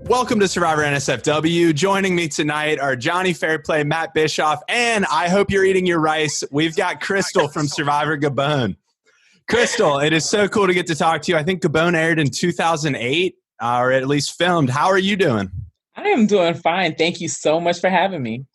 Welcome to Survivor NSFW. Joining me tonight are Jonny Fairplay, Matt Bischoff, and I hope you're eating your rice. We've got Crystal from Survivor Gabon. Crystal, it is so cool to get to talk to you. I think Gabon aired in 2008, or at least filmed. How are you doing? I am doing fine. Thank you so much for having me.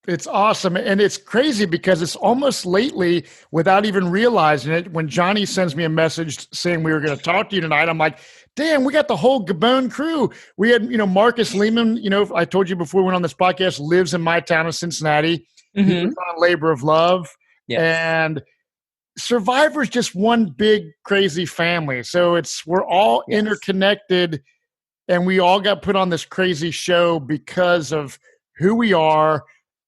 It's awesome. And it's crazy because it's almost lately, without even realizing it, when Jonny sends me a message saying we were going to talk to you tonight, I'm like, damn, we got the whole Gabon crew. We had, Marcus Lehman, I told you before we went on this podcast, lives in my town of Cincinnati. Mm-hmm. He was on Labor of Love. Yes. And Survivor's just one big, crazy family. So we're all interconnected, and we all got put on this crazy show because of who we are.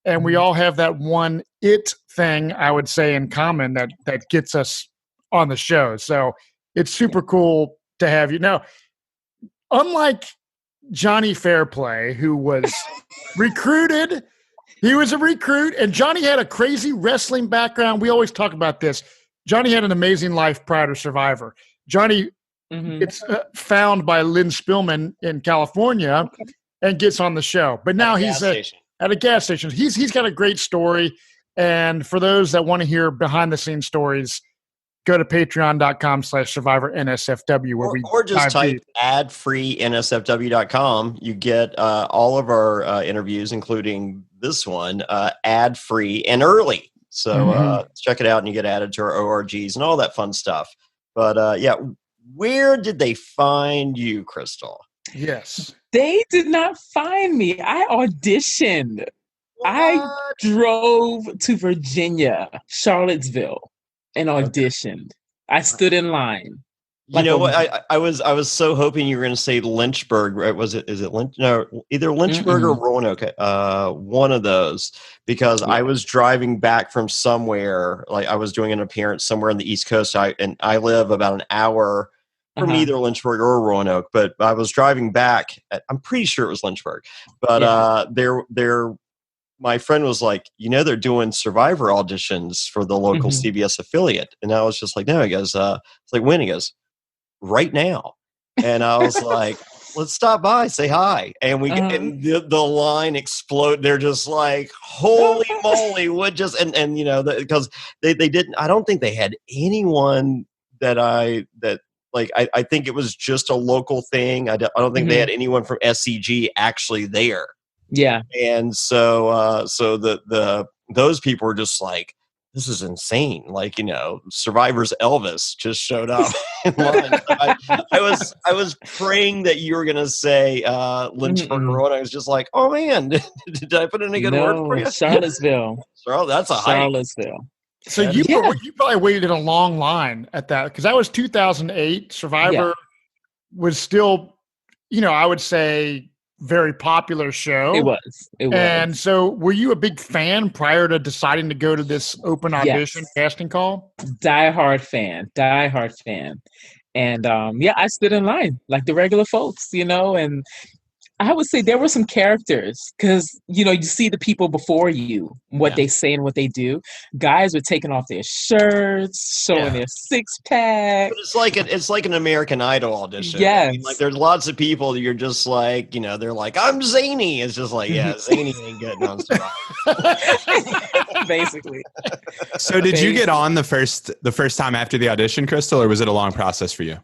And we all have that one thing, I would say, in common that gets us on the show. So it's super cool to have you. Now, unlike Jonny Fairplay, who was recruited, he was a recruit, and Jonny had a crazy wrestling background. We always talk about this. Jonny had an amazing life prior to Survivor. Jonny gets found by Lynn Spillman in California and gets on the show. But now he's at a gas station. He's got a great story. And for those that want to hear behind the scenes stories, go to patreon.com/Survivor NSFW or just type adfree.nsfw.com. You get all of our interviews, including this one, ad-free and early. So check it out and you get added to our ORGs and all that fun stuff. But where did they find you, Crystal? Yes. They did not find me. I auditioned. What? I drove to Virginia, Charlottesville, and auditioned. I stood in line. You know what? I was so hoping you were going to say Lynchburg. Right? Is it Lynch? No, either Lynchburg or Roanoke. One of those. Because I was driving back from somewhere. Like I was doing an appearance somewhere on the East Coast. I live about an hour from either Lynchburg or Roanoke. But I was driving back. I'm pretty sure it was Lynchburg. But my friend was like, they're doing Survivor auditions for the local CBS affiliate. And I was just like, no. He goes, it's like, when? He goes, right now. And I was like, let's stop by, say hi. And and the line exploded. They're just like, holy moly, what just, because they didn't, I don't think they had anyone I think it was just a local thing. I don't think they had anyone from SCG actually there. Yeah. And so those people were just like, this is insane. Like, Survivor's Elvis just showed up in line. I was praying that you were going to say Lynchburg Road. I was just like, oh man, did I put in a good word for you? Charlottesville. That's a Charlottesville. So you probably waited in a long line at that, because that was 2008. Survivor was still, I would say, very popular show. It was. And so were you a big fan prior to deciding to go to this open audition casting call? Diehard fan. And I stood in line like the regular folks, and I would say there were some characters because, you see the people before you, what they say and what they do. Guys were taking off their shirts, showing their six-pack. It's like an American Idol audition. Yes. Like there's lots of people that you're just like, they're like, I'm zany. It's just like, zany ain't getting on Survivor. Basically. So did you get on the first time after the audition, Crystal, or was it a long process for you?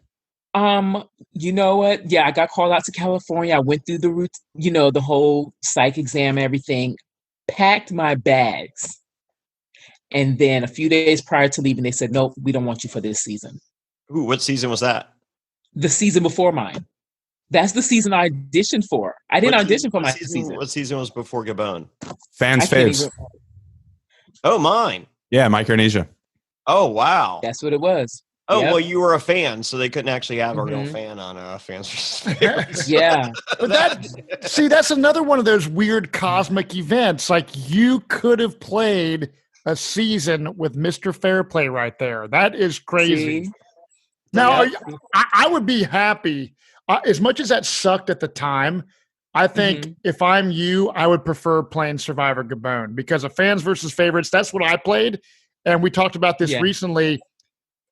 You know what? Yeah, I got called out to California. I went through the route, the whole psych exam, everything, packed my bags. And then a few days prior to leaving, they said, nope, we don't want you for this season. Ooh, what season was that? The season before mine. That's the season I auditioned for. I didn't audition for my season. What season was before Gabon? Fans faves. Oh, mine. Yeah, Micronesia. Oh, wow. That's what it was. Oh, well, you were a fan, so they couldn't actually have a real fan on Fans vs. Favorites. Yeah. That's another one of those weird cosmic events. Like, you could have played a season with Mr. Fairplay right there. That is crazy. See? Now, I would be happy. As much as that sucked at the time, I think if I'm you, I would prefer playing Survivor Gabon because of Fans versus Favorites, that's what I played. And we talked about this recently.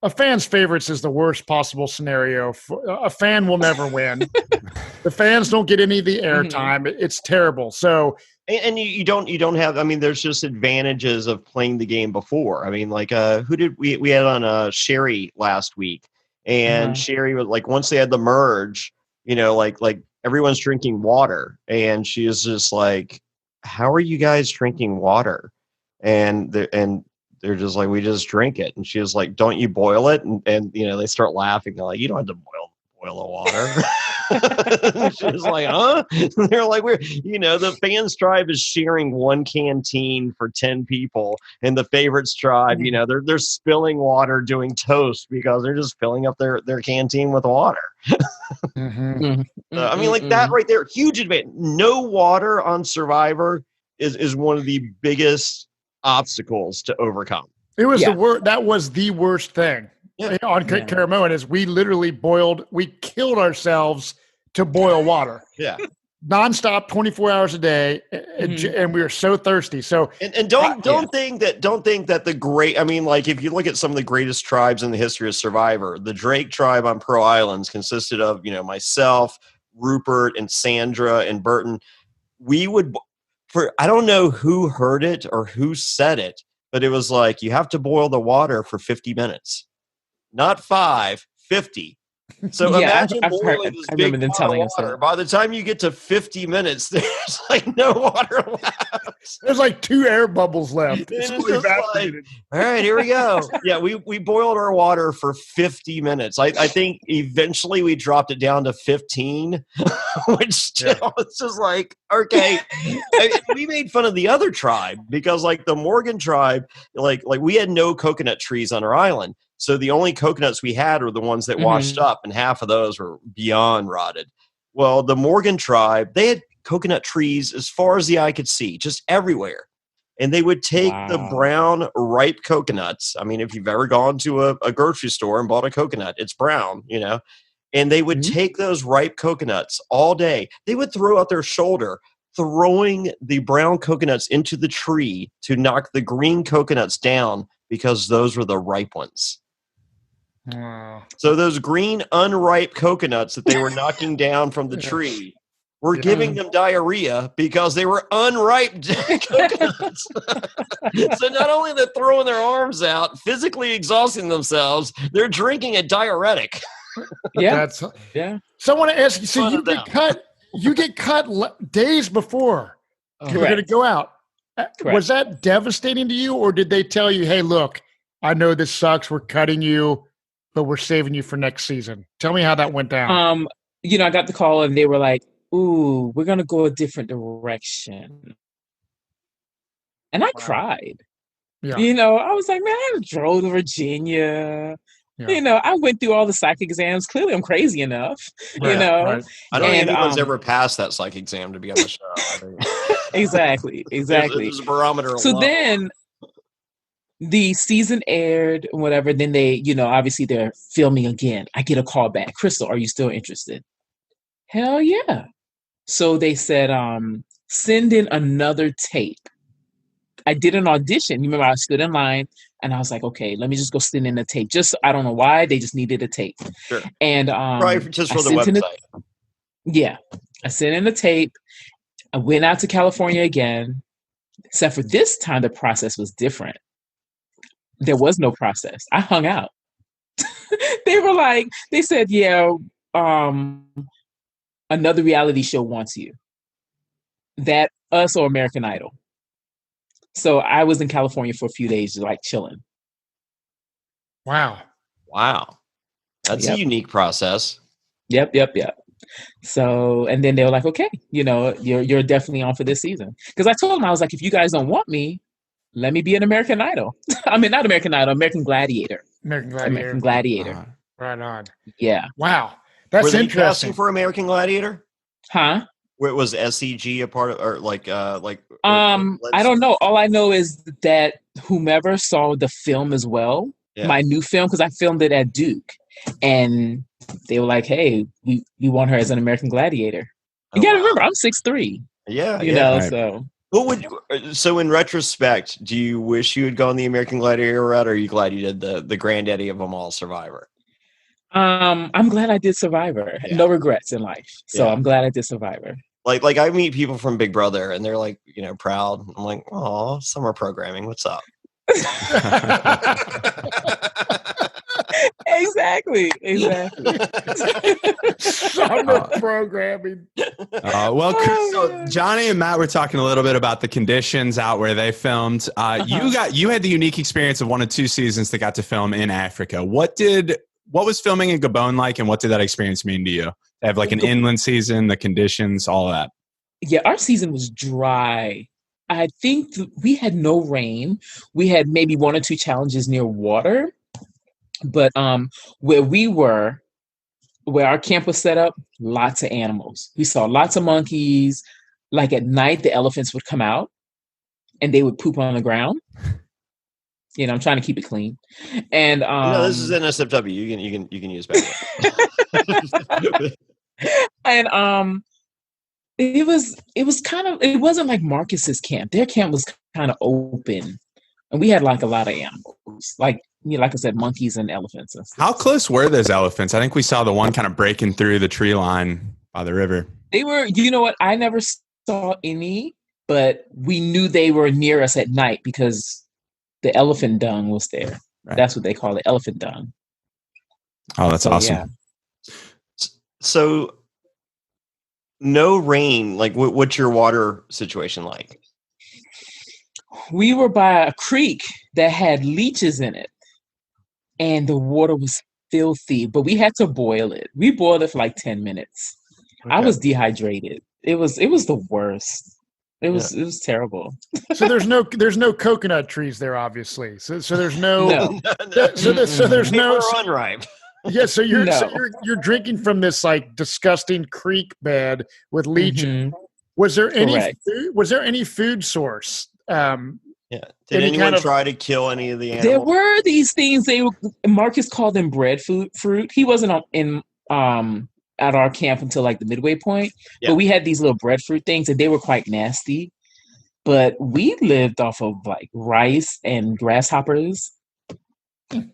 a fan's favorites is the worst possible scenario. A fan will never win. The fans don't get any of the airtime. It's terrible. So, and you don't have. I mean, there's just advantages of playing the game before. I mean, like who did we had on Sherry last week, and Sherry was like, once they had the merge, like everyone's drinking water, and she is just like, how are you guys drinking water? And they're just like, we just drink it. And she was like, don't you boil it? And they start laughing. They're like, you don't have to boil the water. She was like, huh? And they're like, the fans tribe is sharing one canteen for 10 people, and the favorites tribe, they're spilling water doing toast because they're just filling up their canteen with water. I mean, like that right there, huge advantage. No water on Survivor is one of the biggest obstacles to overcome. It was that was the worst thing on Caramoan is we literally we killed ourselves to boil water. Yeah. Nonstop, 24 hours a day, and we were so thirsty. So and don't think that the great. I mean, like if you look at some of the greatest tribes in the history of Survivor, the Drake tribe on Pearl Islands consisted of myself, Rupert, and Sandra and Burton. We would. I don't know who heard it or who said it, but it was like, you have to boil the water for 50 minutes, not 5, 50. So imagine boiling this big pot of water. By the time you get to 50 minutes, there's like no water left. There's like 2 air bubbles left. It's just like, all right, here we go. Yeah, we boiled our water for 50 minutes. I think eventually we dropped it down to 15, which still it's just like, okay. We made fun of the other tribe because like the Morgan tribe, like we had no coconut trees on our island. So the only coconuts we had were the ones that washed up, and half of those were beyond rotted. Well, the Morgan tribe, they had coconut trees as far as the eye could see, just everywhere. And they would take the brown, ripe coconuts. I mean, if you've ever gone to a grocery store and bought a coconut, it's brown, And they would take those ripe coconuts all day. They would throw out their shoulder, throwing the brown coconuts into the tree to knock the green coconuts down because those were the ripe ones. Wow. So those green, unripe coconuts that they were knocking down from the tree were giving them diarrhea because they were unripe coconuts. So not only are they throwing their arms out, physically exhausting themselves, they're drinking a diuretic. Yeah. So I want to ask you, so you get cut days before you're going to go out. Correct. Was that devastating to you, or did they tell you, hey, look, I know this sucks, we're cutting you, but we're saving you for next season? Tell me how that went down. I got the call and they were like, ooh, we're going to go a different direction. And I cried. Yeah. I was like, man, I drove to Virginia. Yeah. I went through all the psych exams. Clearly, I'm crazy enough. Right. I don't think anyone's ever passed that psych exam to be on the show. Exactly. There's a barometer. So then the season aired, whatever. Then they, obviously they're filming again. I get a call back. Crystal, are you still interested? Hell yeah. So they said, send in another tape. I did an audition. You remember I stood in line and I was like, okay, let me just go send in a tape. Just, I don't know why, they just needed a tape. Sure. And probably just for the website. I sent in a tape. I went out to California again, except for this time the process was different. There was no process. I hung out. They said, another reality show wants you. That us or American Idol. So I was in California for a few days, like chilling. Wow. That's a unique process. Yep. So, and then they were like, okay, you're definitely on for this season. Because I told them, I was like, if you guys don't want me, let me be an American Idol. I mean, not American Idol, American Gladiator. American Gladiator. Right on. Yeah. Wow. That's were they interesting. casting for American Gladiator? Huh? Where was SCG a part of, or like? I don't know. All I know is that whomever saw the film as well, my new film, because I filmed it at Duke, and they were like, "Hey, we want her as an American Gladiator." You gotta remember, I'm 6'3". Yeah, you know, right. So What would so in retrospect, do you wish you had gone the American Gladiator route, or are you glad you did the granddaddy of them all, Survivor? I'm glad I did Survivor. Yeah. No regrets in life. So Yeah. I'm glad I did Survivor. Like I meet people from Big Brother and they're like, proud. I'm like, oh, summer programming. What's up? Exactly. Summer programming. So Johnny and Matt were talking a little bit about the conditions out where they filmed. You had the unique experience of 1 of 2 seasons that got to film in Africa. What was filming in Gabon like, and what did that experience mean to you? They have like an inland season, the conditions, all of that. Yeah, our season was dry. I think we had no rain. We had maybe 1 or 2 challenges near water. But where our camp was set up, lots of animals. We saw lots of monkeys. Like at night, the elephants would come out and they would poop on the ground. I'm trying to keep it clean. And this is NSFW. You can use better. And it wasn't like Marcus's camp. Their camp was kind of open, and we had like a lot of animals, like I said, monkeys and elephants and stuff. How close were those elephants? I think we saw the one kind of breaking through the tree line by the river. They were, what? I never saw any, but we knew they were near us at night because the elephant dung was there. Right. That's what they call it, elephant dung. Oh, that's awesome. Yeah. So no rain. Like, what's your water situation like? We were by a creek that had leeches in it, and the water was filthy, but we had to boil it. We boiled it for like 10 minutes. Okay. I was dehydrated. It was the worst. It was terrible. So there's no coconut trees there, obviously. So there's no. So there's no unripe. Yeah, so you're drinking from this like disgusting creek bed with leeches. Mm-hmm. Was there any food source? Did anyone try to kill any of the animals? There were these things. Marcus called them breadfruit. He wasn't at our camp until like the midway point, but we had these little breadfruit things, and they were quite nasty. But we lived off of like rice and grasshoppers.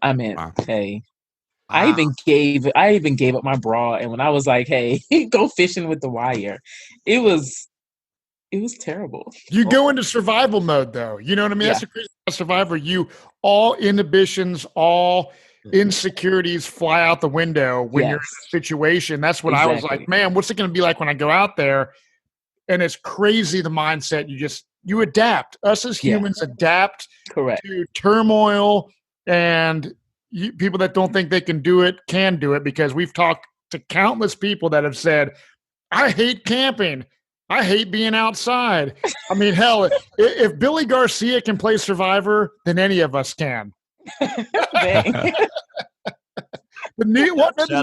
I mean, hey. Wow. I even gave up my bra, and when I was like, "Hey, go fishing with the wire," it was terrible. You go into survival mode, though. You know what I mean? Yeah. That's the crazy about Survivor. You all inhibitions, all insecurities fly out the window when you're in a situation. That's what I was like, man. What's it going to be like when I go out there? And it's crazy the mindset. You adapt. Us as humans adapt to turmoil and. People that don't think they can do it because we've talked to countless people that have said, I hate camping. I hate being outside. I mean, hell, if Billy Garcia can play Survivor, then any of us can. Shout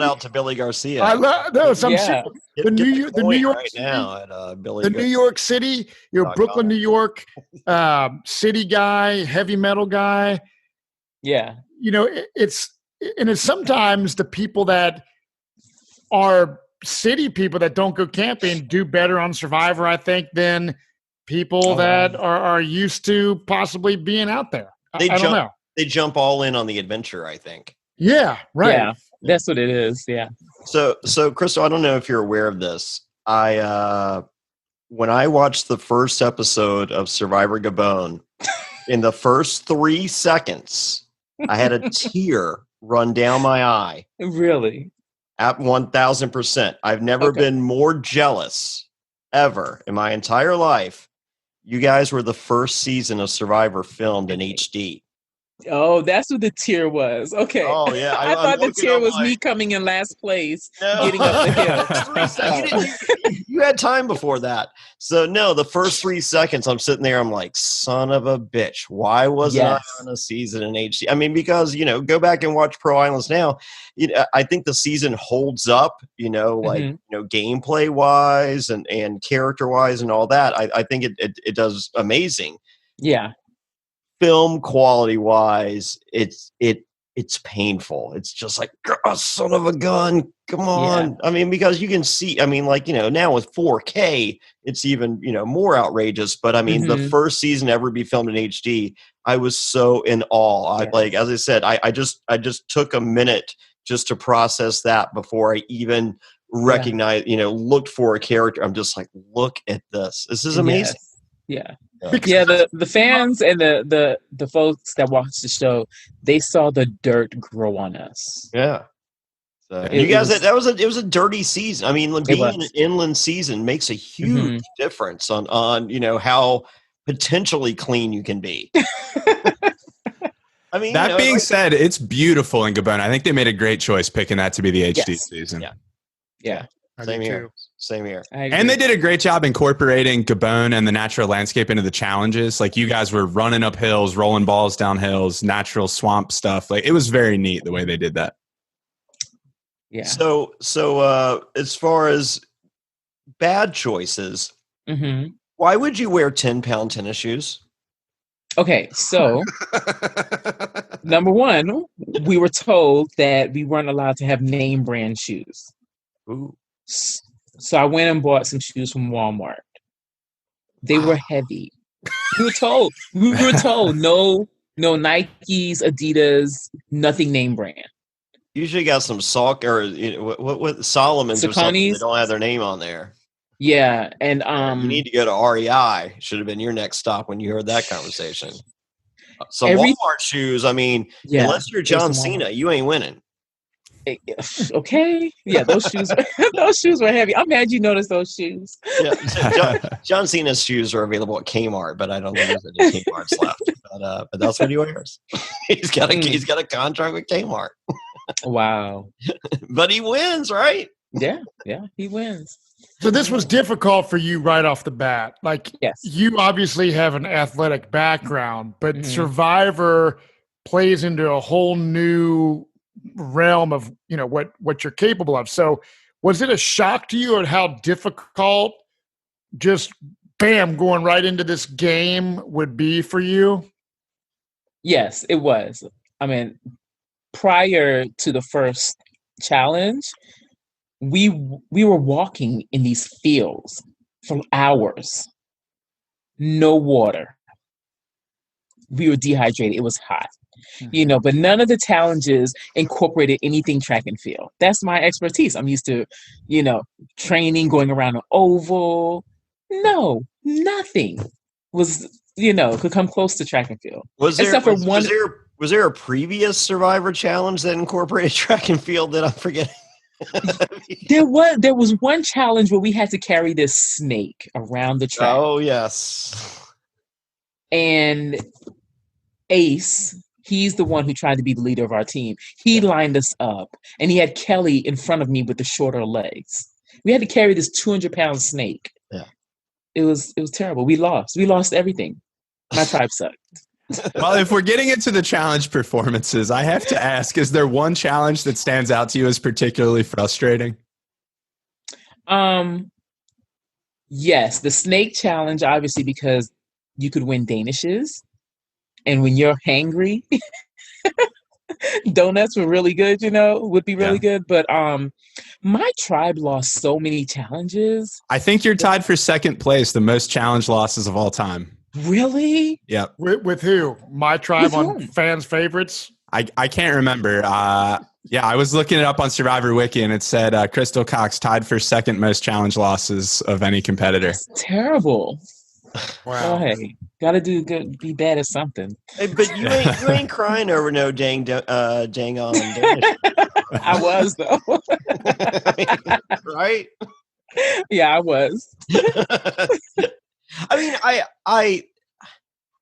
out to Billy Garcia. I love the New York right now at Billy. The New York City, Brooklyn, New York, city guy, heavy metal guy. Yeah. It's sometimes the people that are city people that don't go camping do better on Survivor, I think, than people that are used to possibly being out there. I don't know. They jump all in on the adventure, I think. Yeah, right. Yeah, that's what it is. Yeah. So Crystal, I don't know if you're aware of this. When I watched the first episode of Survivor Gabon, in the first 3 seconds, I had a tear run down my eye. Really? At 1,000%. I've never been more jealous ever in my entire life. You guys were the first season of Survivor filmed in HD. Oh, that's what the tear was. Okay. Oh, yeah. I thought the tear was me coming in last place, getting up the hill. You had time before that. So, no, the first 3 seconds, I'm sitting there, I'm like, son of a bitch. Why wasn't I on a season in HD? I mean, because, go back and watch Pro Islands now. I think the season holds up, gameplay-wise and character-wise and all that. I think it does amazing. Yeah. Film quality wise, it it's painful. It's just like, oh, son of a gun, come on. Yeah. I mean, because you can see, I mean, like, now with 4K, it's even, more outrageous. But I mean, the first season ever be filmed in HD, I was so in awe. Like, as I said, I just took a minute just to process that before I even recognized, looked for a character. I'm just like, look at this. This is amazing. Yes. Yeah. The fans and the folks that watched the show, they saw the dirt grow on us. Yeah. So, it was a dirty season. I mean, being in an inland season makes a huge difference on how potentially clean you can be. I mean, that being said, it's beautiful in Gabon. I think they made a great choice picking that to be the HD season. Yeah. Same here. And they did a great job incorporating Gabon and the natural landscape into the challenges. Like, you guys were running up hills, rolling balls down hills, natural swamp stuff. Like, it was very neat the way they did that. Yeah. So as far as bad choices, why would you wear 10-pound tennis shoes? Okay, so number one, we were told that we weren't allowed to have name brand shoes. Ooh. So I went and bought some shoes from Walmart. They were heavy. We were told no Nikes, Adidas, nothing name brand. Usually got some Salk or what Solomon's or something. They don't have their name on there. Yeah, and you need to go to REI. Should have been your next stop when you heard that conversation. Some Walmart shoes. I mean, unless you're John Cena, you ain't winning. Okay, yeah, those shoes were heavy. I'm glad you noticed those shoes. Yeah, John Cena's shoes are available at Kmart, but I don't think there's any Kmart's left. But that's what he wears. He's got a contract with Kmart. Wow. But he wins, right? Yeah, he wins. So this was difficult for you right off the bat. Like, you obviously have an athletic background, but Survivor plays into a whole new realm of, what you're capable of. So was it a shock to you at how difficult just going right into this game would be for you? Yes, it was. I mean, prior to the first challenge, we were walking in these fields for hours. No water. We were dehydrated. It was hot. But none of the challenges incorporated anything track and field. That's my expertise. I'm used to, training, going around an oval. No, nothing was, could come close to track and field. Was there a previous Survivor challenge that incorporated track and field that I'm forgetting? There was one challenge where we had to carry this snake around the track. Oh, yes. And Ace, he's the one who tried to be the leader of our team. He lined us up, and he had Kelly in front of me with the shorter legs. We had to carry this 200-pound snake. Yeah. It was terrible. We lost everything. My tribe sucked. Well, if we're getting into the challenge performances, I have to ask, is there one challenge that stands out to you as particularly frustrating? Yes, the snake challenge, obviously, because you could win Danishes. And when you're hangry, donuts were really good, would be really good. But my tribe lost so many challenges. I think you're tied for second place, the most challenge losses of all time. Really? Yep. With who? My tribe on fans' favorites? I can't remember. I was looking it up on Survivor Wiki, and it said Crystal Cox tied for second most challenge losses of any competitor. That's terrible. Wow. Oh, hey, gotta do good, be bad at something. Hey, but you ain't crying over no dang on. I was though. Right? Yeah, I was. I mean,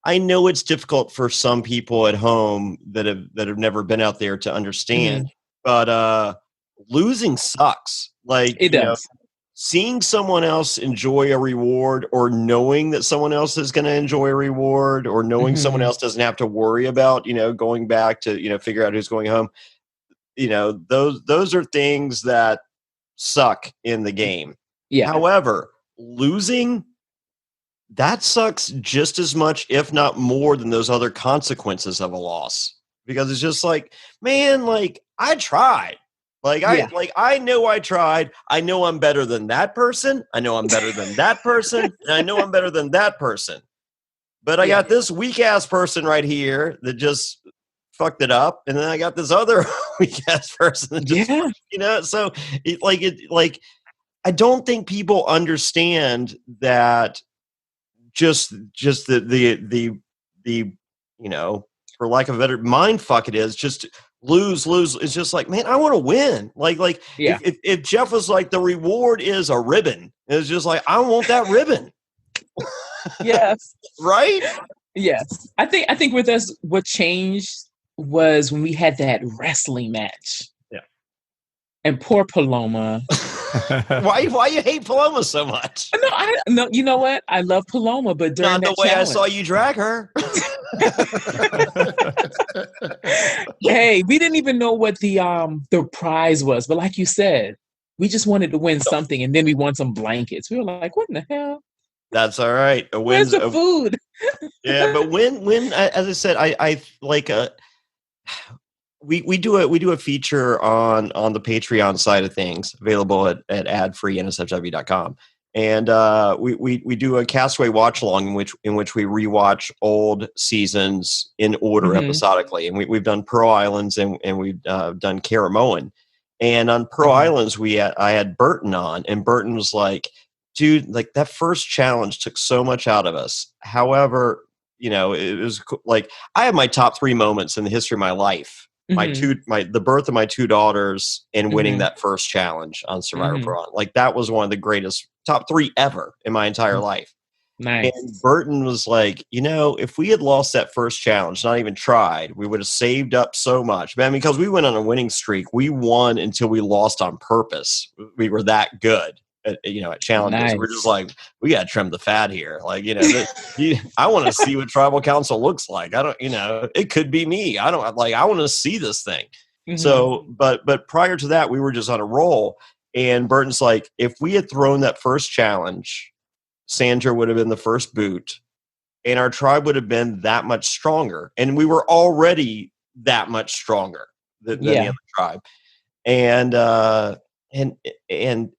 I know it's difficult for some people at home that have never been out there to understand, but losing sucks. Like, it does. Seeing someone else enjoy a reward, or knowing that someone else is going to enjoy a reward, or knowing someone else doesn't have to worry about, going back to, figure out who's going home. Those are things that suck in the game. Yeah. However, losing, that sucks just as much, if not more, than those other consequences of a loss. because it's just like, man, like I tried. I know I tried. I know I'm better than that person. I know I'm better than that person. And I know I'm better than that person. But I got this weak ass person right here that just fucked it up. And then I got this other weak ass person that just, so I don't think people understand that just the for lack of a better mind fuck it is just lose. It's just like, man, I want to win. If Jeff was like, the reward is a ribbon, it's just like, I want that ribbon. Yes. Right? Yes. I think with us, what changed was when we had that wrestling match. Yeah. And poor Paloma. Why you hate Paloma so much? No, you know what? I love Paloma, but during not the way challenge, I saw you drag her. Hey, we didn't even know what the prize was, but like you said, we just wanted to win something, and then we won some blankets. We were like, "What in the hell?" That's all right. Where's the food? Yeah, but when as I said, I like we do a feature on the Patreon side of things, available at adfree NSFW.com. And we do a Castaway watch along in which we rewatch old seasons in order episodically. And we've done Pearl Islands and we've done Caramoan. And on Pearl Islands I had Burton on, and Burton was like, dude, like that first challenge took so much out of us. However, it was like I have my top 3 moments in the history of my life. The birth of my 2 daughters and winning that first challenge on Survivor Gabon. Like that was one of the greatest top 3 ever in my entire life. Nice. And Burton was like, if we had lost that first challenge, not even tried, we would have saved up so much. Man, because we went on a winning streak. We won until we lost on purpose. We were that good at challenges. Nice. We're just like, we got to trim the fat here. Like, I want to see what tribal council looks like. I don't, it could be me. I want to see this thing. So, but prior to that, we were just on a roll. And Burton's like, if we had thrown that first challenge, Sandra would have been the first boot, and our tribe would have been that much stronger. And we were already that much stronger than the other tribe. And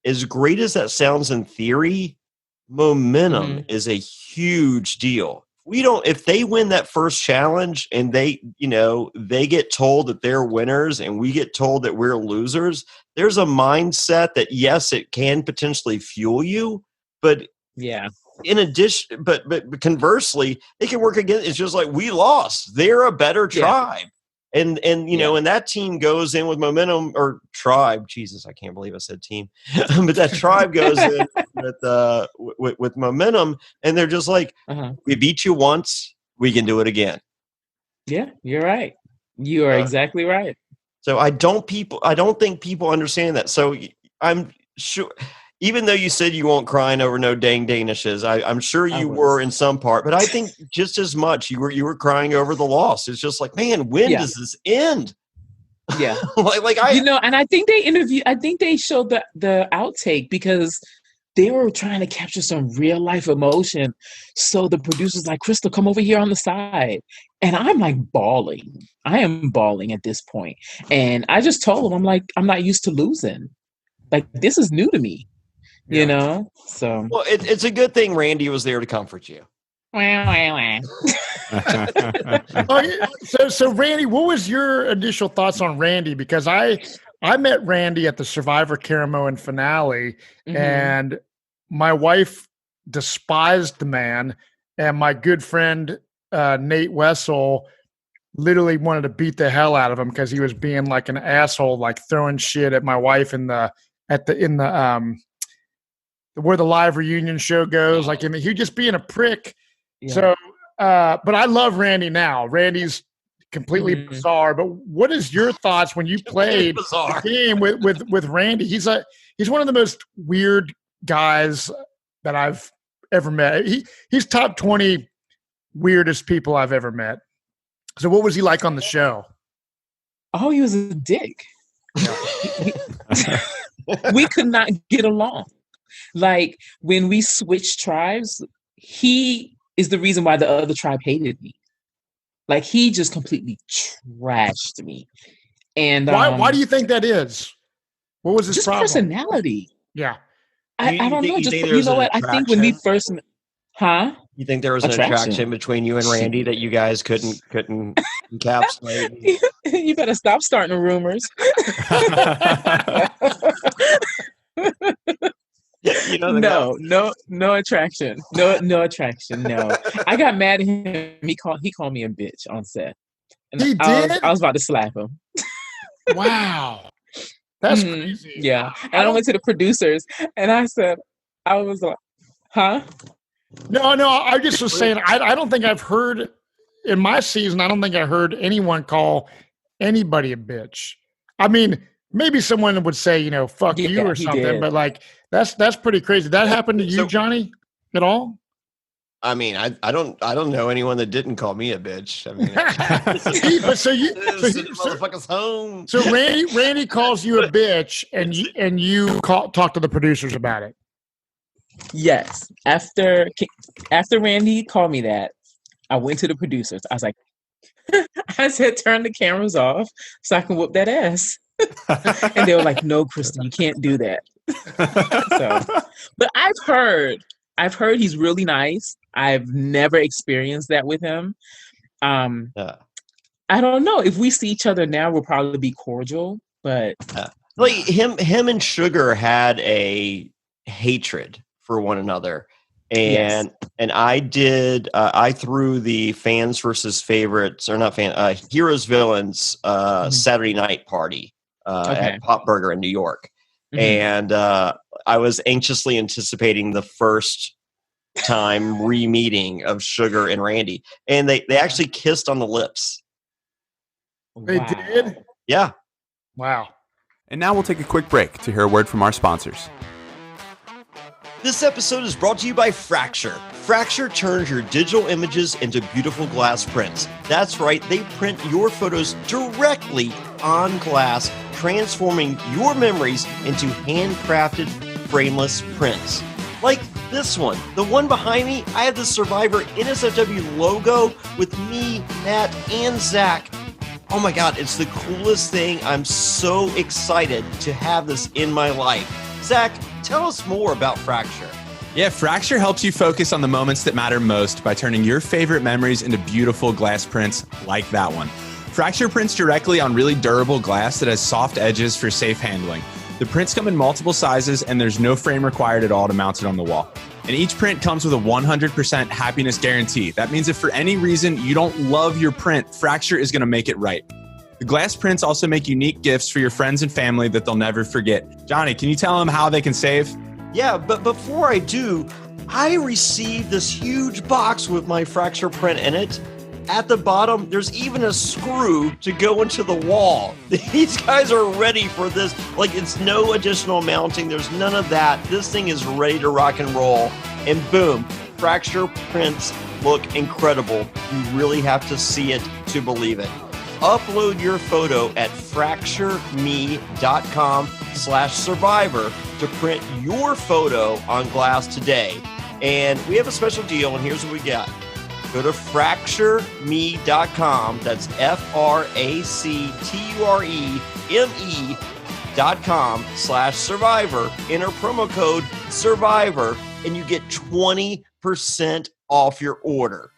as great as that sounds in theory, momentum is a huge deal. If they win that first challenge and they get told that they're winners and we get told that we're losers, there's a mindset that, yes, it can potentially fuel you, but in addition, but conversely, it can work again. It's just like, we lost. They're a better tribe. And and that team goes in with momentum, or tribe. Jesus, I can't believe I said team. But that tribe goes in with momentum, and they're just like, we beat you once, we can do it again. Yeah, you're right. You are exactly right. So I don't think people understand that. So I'm sure, even though you said you won't crying over no dang Danishes, I'm sure you were in some part, but I think just as much you were crying over the loss. It's just like, man, when does this end? Yeah. And I think they showed the outtake because they were trying to capture some real life emotion. So the producer's like, Crystal, come over here on the side. And I'm like bawling. I am bawling at this point. And I just told him, I'm like, I'm not used to losing. Like, this is new to me. So well, it's a good thing Randy was there to comfort you. So Randy, what was your initial thoughts on Randy? Because I met Randy at the Survivor Caramoan finale, and my wife despised the man, and my good friend Nate Wessel literally wanted to beat the hell out of him because he was being like an asshole, like throwing shit at my wife in the where the live reunion show goes. Like, I mean, he just being a prick. Yeah. So, but I love Randy now. Randy's completely bizarre. But what is your thoughts when you played the game with Randy? He's one of the most weird guys that I've ever met. He's top 20 weirdest people I've ever met. So what was he like on the show? Oh, he was a dick. We could not get along. Like, when we switched tribes, he is the reason why the other tribe hated me. Like he just completely trashed me. And why do you think that is? What was his just problem? Personality. Yeah. I don't know. Just you know what? I think when we first, You think there was an attraction between you and Randy that you guys couldn't encapsulate? You better stop starting the rumors. No attraction. No attraction. No. I got mad at him. He called me a bitch on set. And he did? I was about to slap him. Wow. That's crazy. Yeah. And I went to the producers and I was like, huh? No, I just was saying, I don't think I've heard in my season, I don't think I heard anyone call anybody a bitch. I mean, maybe someone would say, fuck you or something, but like, that's pretty crazy. That happened to you, Johnny, at all? I mean, I don't know anyone that didn't call me a bitch. I mean, motherfuckers home. So Randy calls you a bitch, and you talk to the producers about it. Yes. After Randy called me that, I went to the producers. I was like, I said, turn the cameras off so I can whoop that ass. And they were like, no, Kristen, you can't do that. But I've heard he's really nice. I've never experienced that with him. I don't know. If we see each other now, we'll probably be cordial. But like him and Sugar had a hatred for one another, and I did. I threw the fans versus favorites, or not heroes villains Saturday night party at Pop Burger in New York, and I was anxiously anticipating the first time re-meeting of Sugar and Randy, and they actually kissed on the lips. They did? Yeah. Wow. And now we'll take a quick break to hear a word from our sponsors. This episode is brought to you by Fracture. Fracture turns your digital images into beautiful glass prints. That's right, they print your photos directly on glass, transforming your memories into handcrafted, frameless prints. Like this one. The one behind me, I have the Survivor NSFW logo with me, Matt, and Zack. Oh my God, it's the coolest thing. I'm so excited to have this in my life. Zack, tell us more about Fracture. Yeah, Fracture helps you focus on the moments that matter most by turning your favorite memories into beautiful glass prints like that one. Fracture prints directly on really durable glass that has soft edges for safe handling. The prints come in multiple sizes, and there's no frame required at all to mount it on the wall. And each print comes with a 100% happiness guarantee. That means if for any reason you don't love your print, Fracture is going to make it right. The glass prints also make unique gifts for your friends and family that they'll never forget. Johnny, can you tell them how they can save? Yeah, but before I do, I received this huge box with my Fracture print in it. At the bottom, there's even a screw to go into the wall. These guys are ready for this. Like, it's no additional mounting. There's none of that. This thing is ready to rock and roll. And boom, Fracture prints look incredible. You really have to see it to believe it. Upload your photo at fractureme.com/survivor to print your photo on glass today. And we have a special deal, and here's what we got. Go to fractureme.com. That's fractureme.com/survivor. Enter promo code SURVIVOR, and you get 20% off your order.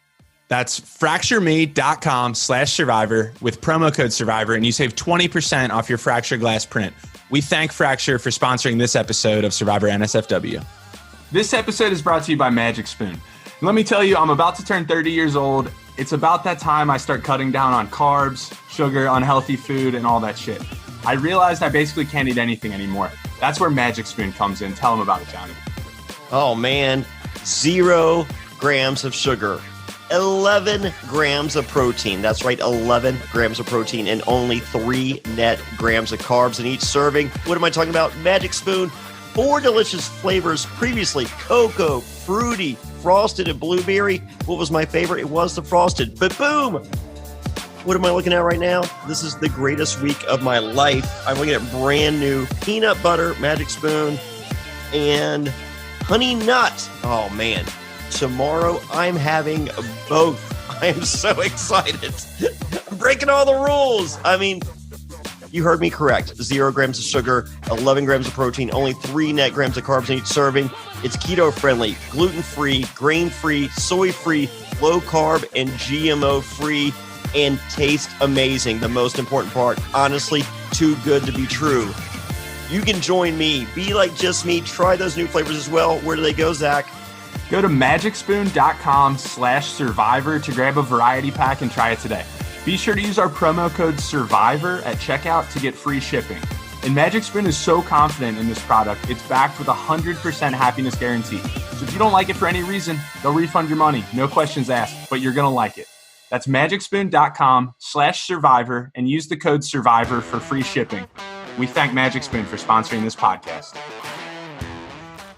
That's fractureme.com/survivor with promo code SURVIVOR, and you save 20% off your Fracture glass print. We thank Fracture for sponsoring this episode of Survivor NSFW. This episode is brought to you by Magic Spoon. Let me tell you, I'm about to turn 30 years old. It's about that time I start cutting down on carbs, sugar, unhealthy food, and all that shit. I realized I basically can't eat anything anymore. That's where Magic Spoon comes in. Tell them about it, Johnny. Oh, man. 0 grams of sugar. 11 grams of protein. That's right, 11 grams of protein and only 3 net grams of carbs in each serving. What am I talking about? Magic Spoon. 4 delicious flavors previously: cocoa, fruity, frosted, and blueberry. What was my favorite? It was the frosted. But boom! What am I looking at right now? This is the greatest week of my life. I'm looking at brand new peanut butter Magic Spoon and honey nut. Oh man. Tomorrow I'm having both. I am so excited. I'm breaking all the rules. I mean, you heard me correct. 0 grams of sugar, 11 grams of protein, only 3 net grams of carbs in each serving. It's keto-friendly, gluten-free, grain-free, soy-free, low-carb, and GMO-free, and tastes amazing. The most important part, honestly, too good to be true. You can join me. Be like just me. Try those new flavors as well. Where do they go, Zach? Go to magicspoon.com/survivor to grab a variety pack and try it today. Be sure to use our promo code SURVIVOR at checkout to get free shipping. And Magic Spoon is so confident in this product, it's backed with a 100% happiness guarantee. So if you don't like it for any reason, they'll refund your money. No questions asked, but you're going to like it. That's magicspoon.com/survivor and use the code SURVIVOR for free shipping. We thank Magic Spoon for sponsoring this podcast.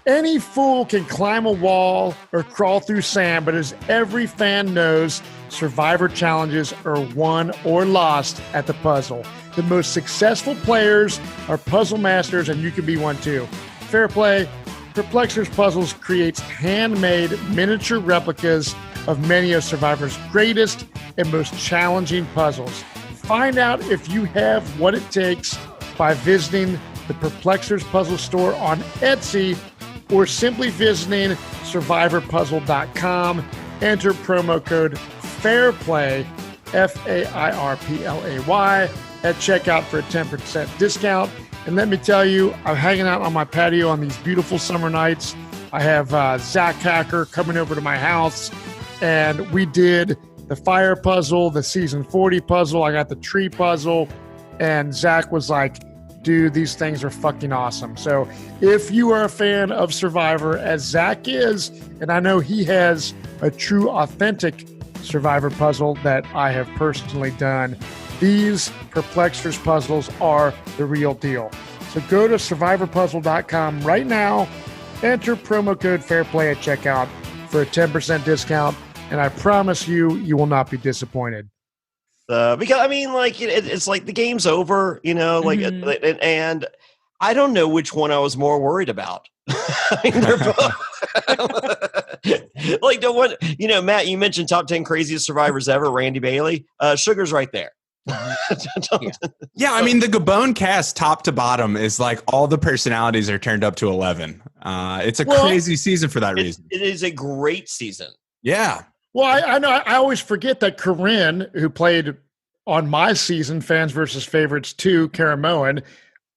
Any fool can climb a wall or crawl through sand, but as every fan knows, Survivor challenges are won or lost at the puzzle. The most successful players are puzzle masters, and you can be one too. Fairplay, Perplexers Puzzles creates handmade miniature replicas of many of Survivor's greatest and most challenging puzzles. Find out if you have what it takes by visiting the Perplexers Puzzle store on Etsy or simply visiting survivorpuzzle.com. Enter promo code FAIRPLAY, FAIRPLAY, at checkout for a 10% discount. And let me tell you, I'm hanging out on my patio on these beautiful summer nights. I have Zack Hacker coming over to my house, and we did the fire puzzle, the season 40 puzzle. I got the tree puzzle, and Zack was like, dude, these things are fucking awesome. So if you are a fan of Survivor, as Zack is, and I know he has a true, authentic Survivor puzzle that I have personally done, these Perplexers puzzles are the real deal. So go to survivorpuzzle.com right now, enter promo code FAIRPLAY at checkout for a 10% discount, and I promise you, you will not be disappointed. Because I mean, like it's like the game's over, you know, like, and I don't know which one I was more worried about. I mean, they're both like the one, you know, Matt, you mentioned top 10 craziest survivors ever, Randy Bailey. Sugar's right there. Yeah, I mean, the Gabon cast top to bottom is like all the personalities are turned up to 11. It's a crazy season for that reason. It is a great season. Yeah. Well, I know I always forget that Corinne, who played on my season, Fans versus Favorites 2, Caramoan,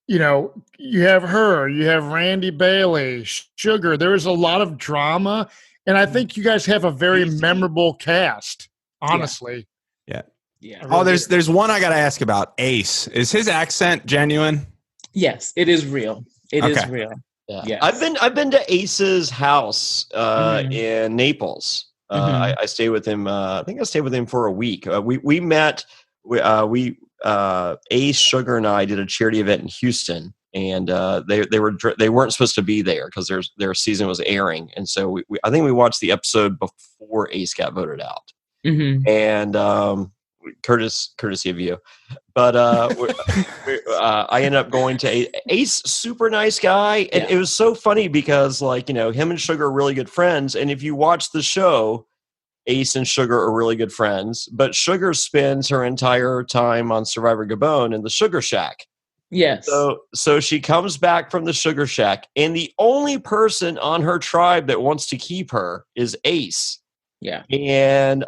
you know, you have her, you have Randy Bailey, Sugar. There is a lot of drama, and I think you guys have a very memorable cast, honestly. Yeah. Yeah. Oh, there's one I got to ask about. Ace. Is his accent genuine? Yes, it is real. It is real. Yeah. Yes. I've been to Ace's house in Naples. I stayed with him. I think I stayed with him for a week. We met. Ace, Sugar, and I did a charity event in Houston, and they weren't supposed to be there because their season was airing, and so I think we watched the episode before Ace got voted out, and courtesy of you, but I ended up going to Ace, super nice guy, and it was so funny because, like, you know, him and Sugar are really good friends, and if you watch the show, Ace and Sugar are really good friends, but Sugar spends her entire time on Survivor Gabon in the Sugar Shack. Yes. So she comes back from the Sugar Shack, and the only person on her tribe that wants to keep her is Ace. Yeah. And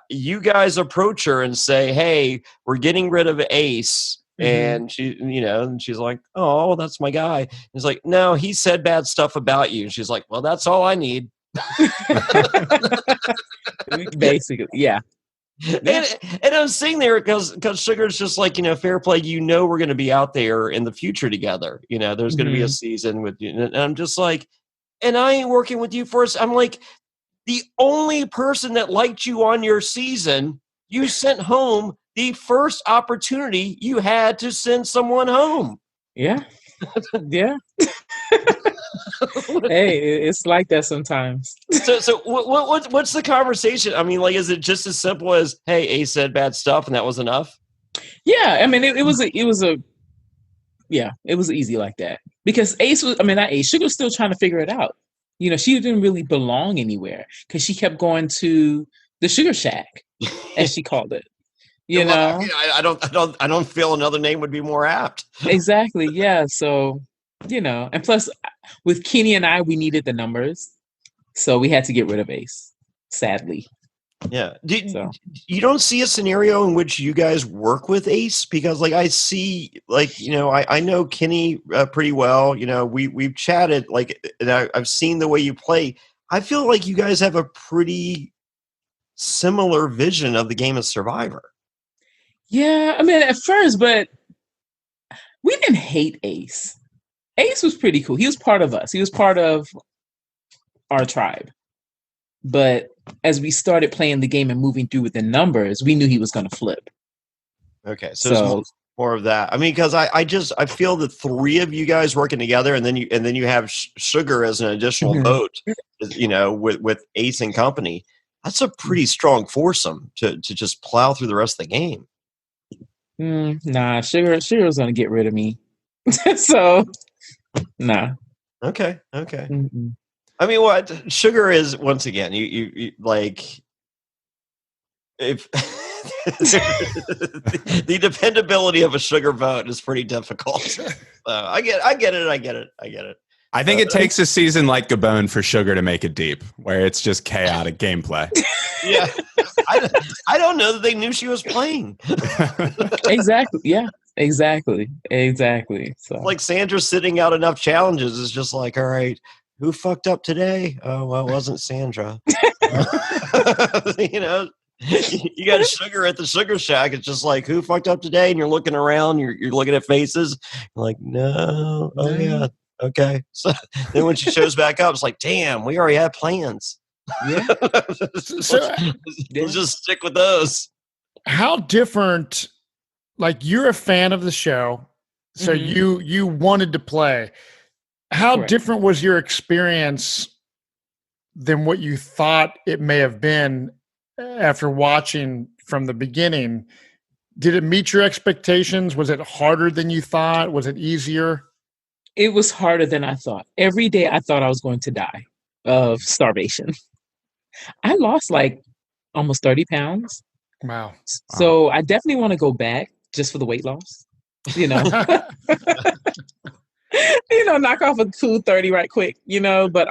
you guys approach her and say, "Hey, we're getting rid of Ace." And she, you know, and she's like, "Oh, that's my guy." And he's like, "No, he said bad stuff about you." And she's like, "Well, that's all I need." Basically, yeah. And I'm sitting there because Sugar's just like, you know, Fairplay, you know, we're going to be out there in the future together. You know, there's going to be a season with you. And I'm just like, and I ain't working with you for us. I'm like, the only person that liked you on your season, you sent home the first opportunity you had to send someone home. Yeah. Yeah. Hey, it's like that sometimes. So what's the conversation? I mean, like, is it just as simple as, "Hey, Ace said bad stuff," and that was enough? Yeah, I mean, it was easy like that because not Ace, Sugar was still trying to figure it out. You know, she didn't really belong anywhere because she kept going to the Sugar Shack, as she called it. You know, I mean, I don't feel another name would be more apt. Exactly. Yeah. So, and plus, with Kenny and I, we needed the numbers, so we had to get rid of Ace. Sadly. Yeah. You don't see a scenario in which you guys work with Ace? Because I see I know Kenny pretty well. We've chatted and I've seen the way you play. I feel like you guys have a pretty similar vision of the game of Survivor. Yeah, I mean at first, but we didn't hate Ace. Ace was pretty cool. He was part of us. He was part of our tribe. But as we started playing the game and moving through with the numbers, we knew he was going to flip. Okay, so it's more of that. I mean, because I feel the three of you guys working together, and then you have Sugar as an additional vote. With Ace and company, that's a pretty strong foursome to just plow through the rest of the game. Nah, Sugar's going to get rid of me. So, nah. Okay. Mm-mm. I mean, what Sugar is, once again, you if the dependability of a Sugar vote is pretty difficult. I get it. I think it takes a season like Gabon for Sugar to make it deep, where it's just chaotic gameplay. Yeah, I don't know that they knew she was playing. Exactly. Yeah. Exactly. So, like Sandra sitting out enough challenges is just like, all right, who fucked up today? Oh, well, it wasn't Sandra. You got Sugar at the Sugar Shack. It's just like, who fucked up today? And you're looking around, you're looking at faces. You're like, no. Oh, yeah. Okay. So then when she shows back up, it's like, damn, we already had plans. Yeah. Let's just stick with those. How different, you're a fan of the show, so you wanted to play. How different was your experience than what you thought it may have been after watching from the beginning? Did it meet your expectations? Was it harder than you thought? Was it easier? It was harder than I thought. Every day I thought I was going to die of starvation. I lost almost 30 pounds. Wow. So I definitely want to go back just for the weight loss. Knock off a 230 right quick, but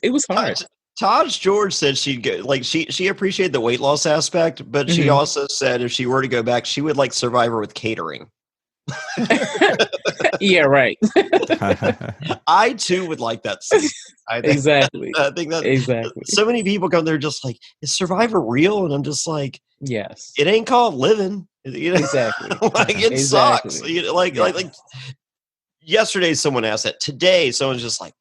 it was hard. Taj George said she'd go, she appreciated the weight loss aspect, but she also said if she were to go back, she would like Survivor with catering. Yeah, right. I too would like that scene. Exactly. I think that exactly. So many people come there just like, is Survivor real? And I'm just like, yes, it ain't called living. Exactly. It sucks. Like yesterday, someone asked that. Today, someone's just like,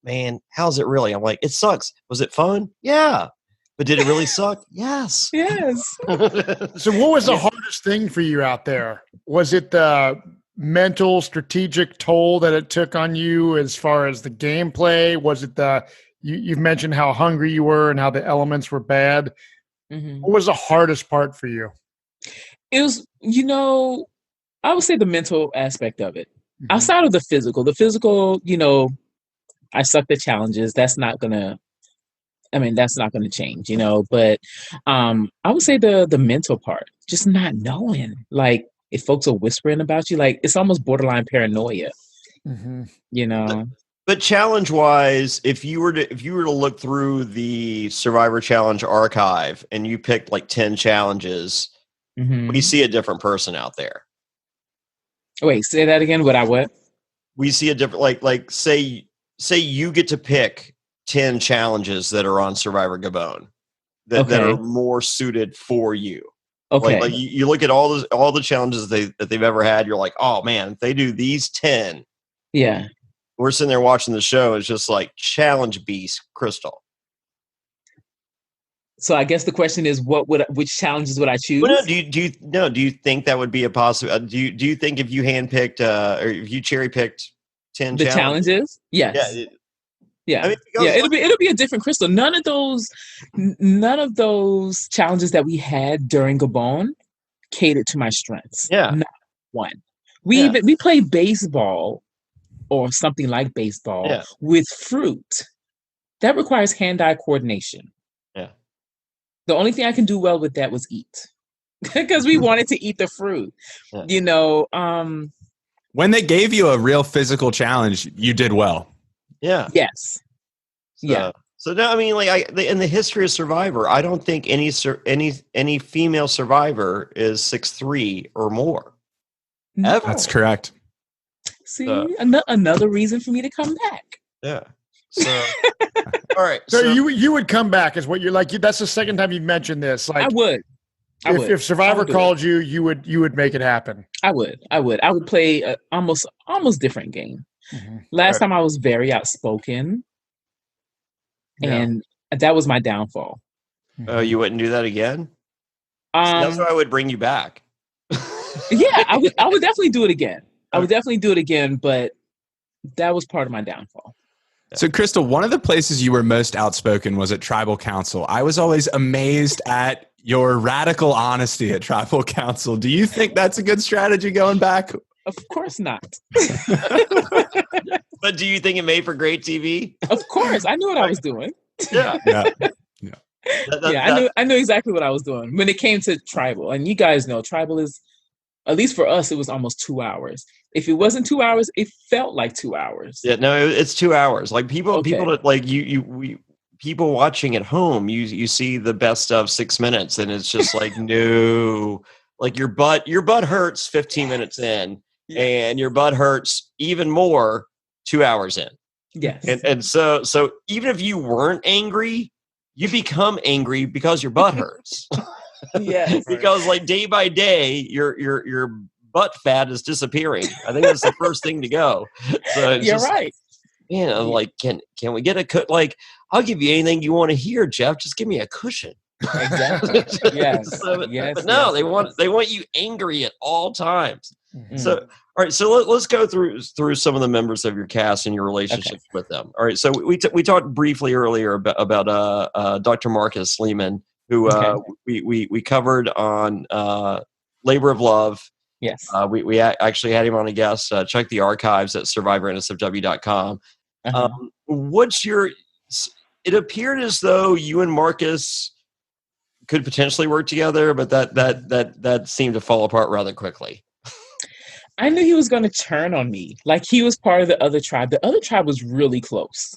man, how's it really? I'm like, it sucks. Was it fun? Yeah. But did it really suck? Yes. Yes. So what was the hardest thing for you out there? Was it the mental, strategic toll that it took on you as far as the gameplay? Was it you've mentioned how hungry you were and how the elements were bad. What was the hardest part for you? It was, I would say the mental aspect of it. Outside of the physical, I sucked at challenges. That's not gonna change, but I would say the mental part, just not knowing, if folks are whispering about you, it's almost borderline paranoia, But challenge wise, if you were to look through the Survivor Challenge archive and you picked 10 challenges, we see a different person out there. Wait, say that again. What? We see a different, say you get to pick 10 challenges that are on Survivor Gabon that are more suited for you. Okay. You look at all the challenges that they've ever had. You're like, oh man, if they do these 10. Yeah. We're sitting there watching the show. It's just like challenge beast Crystal. So I guess the question is, which challenges would I choose? Well, no, do you think that would be a possible? Do you think if you handpicked or if you cherry picked 10 challenges? Yes. Yeah. I mean, it'll be a different Crystal. None of those challenges that we had during Gabon catered to my strengths. Yeah. Not one. We played baseball or something like baseball with fruit. That requires hand-eye coordination. Yeah. The only thing I can do well with that was eat. Because we wanted to eat the fruit. Yeah. You know, when they gave you a real physical challenge, you did well. Yeah. Yes. Yeah. So now, I mean, like in the history of Survivor, I don't think any female survivor is 6'3" or more. No. Ever. That's correct. See, another reason for me to come back. Yeah. So, all right. So you would come back, is what you're like. That's the second time you've mentioned this. Like, I would. If Survivor called you, you would make it happen. I would play a almost different game. Mm-hmm. Last time I was very outspoken, and that was my downfall. Oh, you wouldn't do that again? That's why I would bring you back. Yeah, I would definitely do it again. I would definitely do it again, but that was part of my downfall. So, Crystal, one of the places you were most outspoken was at Tribal Council. I was always amazed at your radical honesty at Tribal Council. Do you think that's a good strategy going back? Of course not. But do you think it made for great TV? Of course. I knew what I was doing. Yeah. I knew exactly what I was doing when it came to Tribal. And you guys know Tribal is, at least for us, it was almost 2 hours. If it wasn't 2 hours, it felt like 2 hours. Yeah, no, it's 2 hours. Like people that like people watching at home, you see the best of 6 minutes, and it's just like no, like your butt hurts 15 minutes in, and your butt hurts even more 2 hours in. Yes, and so even if you weren't angry, you become angry because your butt hurts. Yes, because like day by day, your butt fat is disappearing. I think that's the first thing to go. So you're right. Man, I'm like, can we get a like? I'll give you anything you want to hear, Jeff. Just give me a cushion. Exactly. Yes. Yes. But no, yes, they want you angry at all times. Mm-hmm. So all right, so let's go through some of the members of your cast and your relationships with them. All right, so we talked briefly earlier about Dr. Marcus Lehman, who we covered on Labor of Love. Yes. We actually had him on a guest. Check the archives at survivornsfw.com. What's your? It appeared as though you and Marcus could potentially work together, but that seemed to fall apart rather quickly. I knew he was going to turn on me. Like, he was part of the other tribe. The other tribe was really close.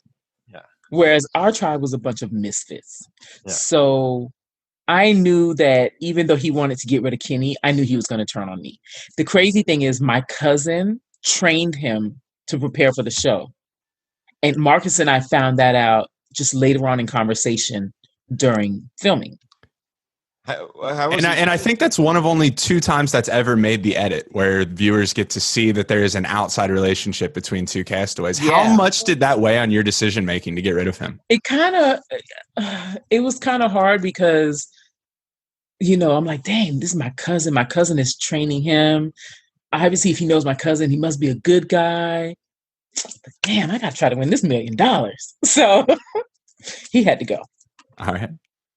Yeah. Whereas our tribe was a bunch of misfits. Yeah. So I knew that even though he wanted to get rid of Kenny, I knew he was going to turn on me. The crazy thing is my cousin trained him to prepare for the show. And Marcus and I found that out just later on in conversation during filming. I think that's one of only 2 times that's ever made the edit, where viewers get to see that there is an outside relationship between 2 castaways. Yeah. How much did that weigh on your decision making to get rid of him? It was kind of hard because, you know, I'm like, dang, this is my cousin. My cousin is training him. Obviously, if he knows my cousin, he must be a good guy. But damn, I got to try to win this $1 million. So he had to go. All right.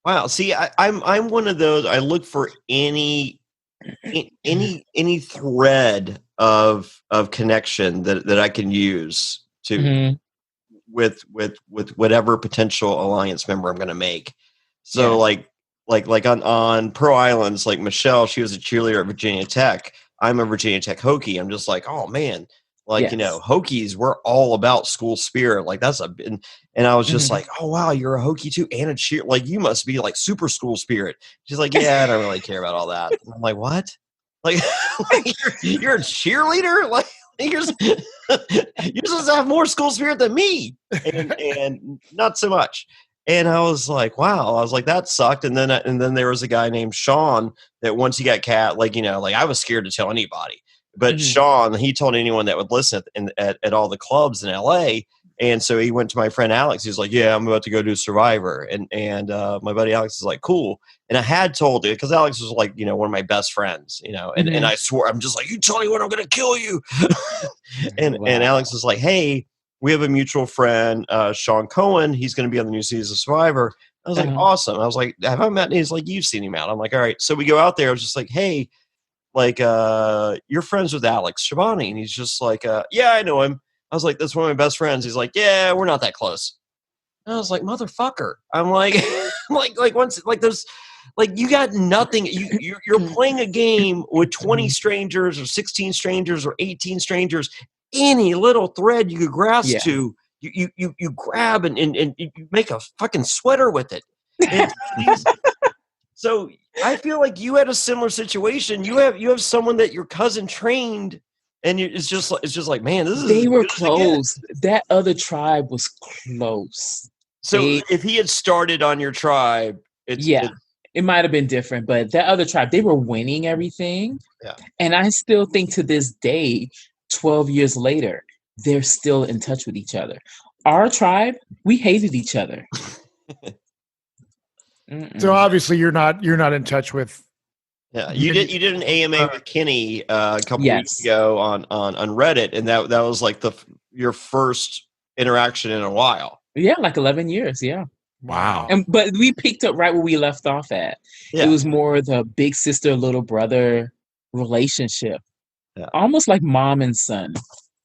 Wow. See, I'm one of those. I look for any thread of connection that I can use to with whatever potential alliance member I'm going to make. So like on Pearl Islands, like Michelle, she was a cheerleader at Virginia Tech. I'm a Virginia Tech Hokie. I'm just like, oh man. Like, you know, Hokies, we're all about school spirit. Like and I was just like, oh, wow, you're a Hokie too. And a cheer. Like, you must be like super school spirit. She's like, yeah, I don't really care about all that. And I'm like, what? Like, you're a cheerleader? Like, you're supposed to have more school spirit than me. And not so much. And I was like, wow. I was like, that sucked. And then there was a guy named Sean that once he got like, you know, like I was scared to tell anybody. But Sean, he told anyone that would listen at all the clubs in LA. And so he went to my friend Alex. He's like, yeah, I'm about to go do Survivor. And my buddy Alex is like, cool. And I had told it because Alex was like, you know, one of my best friends, you know, and I swore, I'm just like, you tell me when I'm going to kill you. And Alex was like, hey, we have a mutual friend, Sean Cohen. He's going to be on the new season of Survivor. I was like, awesome. I was like, have I met him? He's like, you've seen him out. I'm like, all right. So we go out there. I was just like, hey, like, you're friends with Alex Shabani. And he's just like, yeah, I know him. I was like, that's one of my best friends. He's like, yeah, we're not that close. And I was like, motherfucker. I'm like, like once like there's like you got nothing. You're playing a game with 20 strangers or 16 strangers or 18 strangers. Any little thread you could grasp to, you grab and you make a fucking sweater with it. So I feel like you had a similar situation. You have someone that your cousin trained, and it's just like, man, this is. They were close. That other tribe was close. So if he had started on your tribe, it might have been different. But that other tribe, they were winning everything. Yeah. And I still think to this day, 12 years later, they're still in touch with each other. Our tribe, we hated each other. So obviously you're not in touch with. Yeah, you did an AMA with Kenny a couple weeks ago on Reddit, and that was like your first interaction in a while. Yeah, like 11 years. Yeah. Wow. But we picked up right where we left off at. Yeah. It was more the big sister, little brother relationship, almost like mom and son.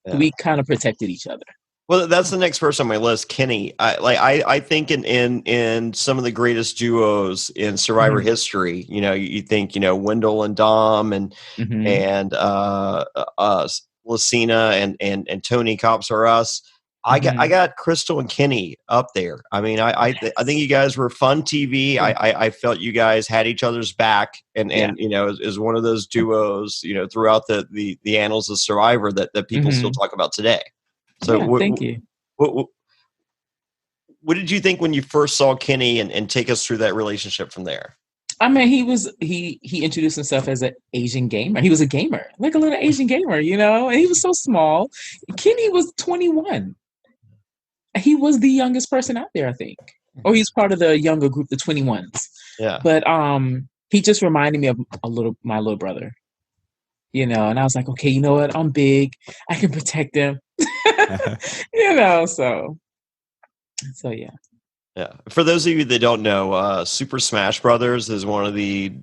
Yeah. We kind of protected each other. Well, that's the next person on my list, Kenny. I think in some of the greatest duos in Survivor history, you think Wendell and Dom and Lucina and Tony Cops R Us. I got Crystal and Kenny up there. I mean, I think you guys were fun TV. I felt you guys had each other's back, and is one of those duos throughout the annals of Survivor that people still talk about today. So thank you. What did you think when you first saw Kenny, and take us through that relationship from there? I mean, he introduced himself as an Asian gamer. He was a gamer, like a little Asian gamer, and he was so small. Kenny was 21. He was the youngest person out there, I think. Or he's part of the younger group, the 21s. Yeah. But he just reminded me of my little brother. And I was like, okay, you know what? I'm big. I can protect him. So yeah. Yeah. For those of you that don't know, Super Smash Brothers is one of the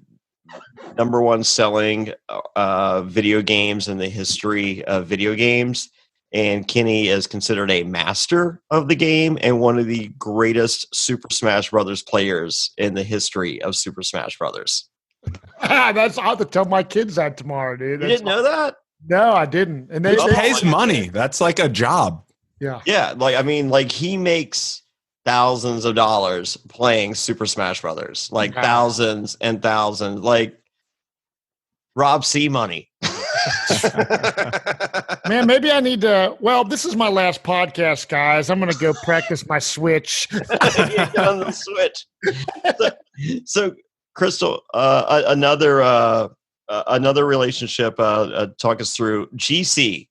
number one selling video games in the history of video games. And Kenny is considered a master of the game and one of the greatest Super Smash Brothers players in the history of Super Smash Brothers. I'll have to tell my kids that tomorrow, dude. You didn't know that? No, I didn't. And they pays money. That's like a job. Yeah. Yeah. Like he makes thousands of dollars playing Super Smash Brothers, like thousands and thousands, like Rob C money. Man, maybe I need to. Well, this is my last podcast, guys. I'm going to go practice my Switch. Get on the Switch. So Crystal, another relationship. Talk us through GC.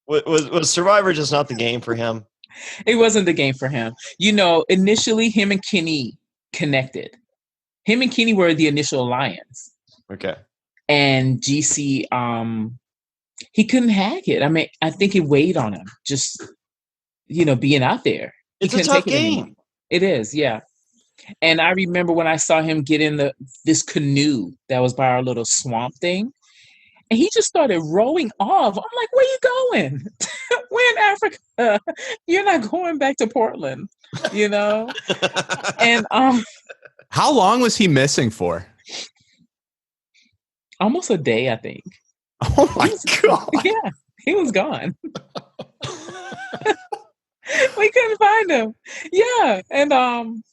Was Survivor just not the game for him? It wasn't the game for him. Initially, him and Kenny connected. Him and Kenny were the initial alliance. Okay. And GC, he couldn't hack it. I mean, I think it weighed on him. Just being out there. It's a tough game. It is, yeah. And I remember when I saw him get in this canoe that was by our little swamp thing, and he just started rowing off. I'm like, where you going? We're in Africa. You're not going back to Portland, And how long was he missing for? Almost a day, I think. Oh my God. Yeah, he was gone. We couldn't find him. Yeah. And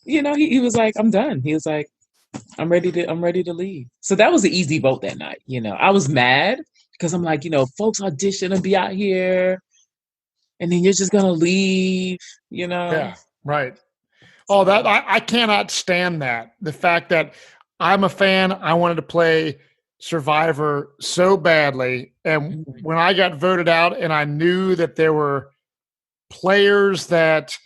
he was like, I'm done. He was like, I'm ready to leave. So that was an easy vote that night. I was mad because I'm like, folks audition and be out here and then you're just gonna leave, Yeah, right. Oh, that I cannot stand that. The fact that I'm a fan, I wanted to play Survivor so badly. And when I got voted out and I knew that there were players that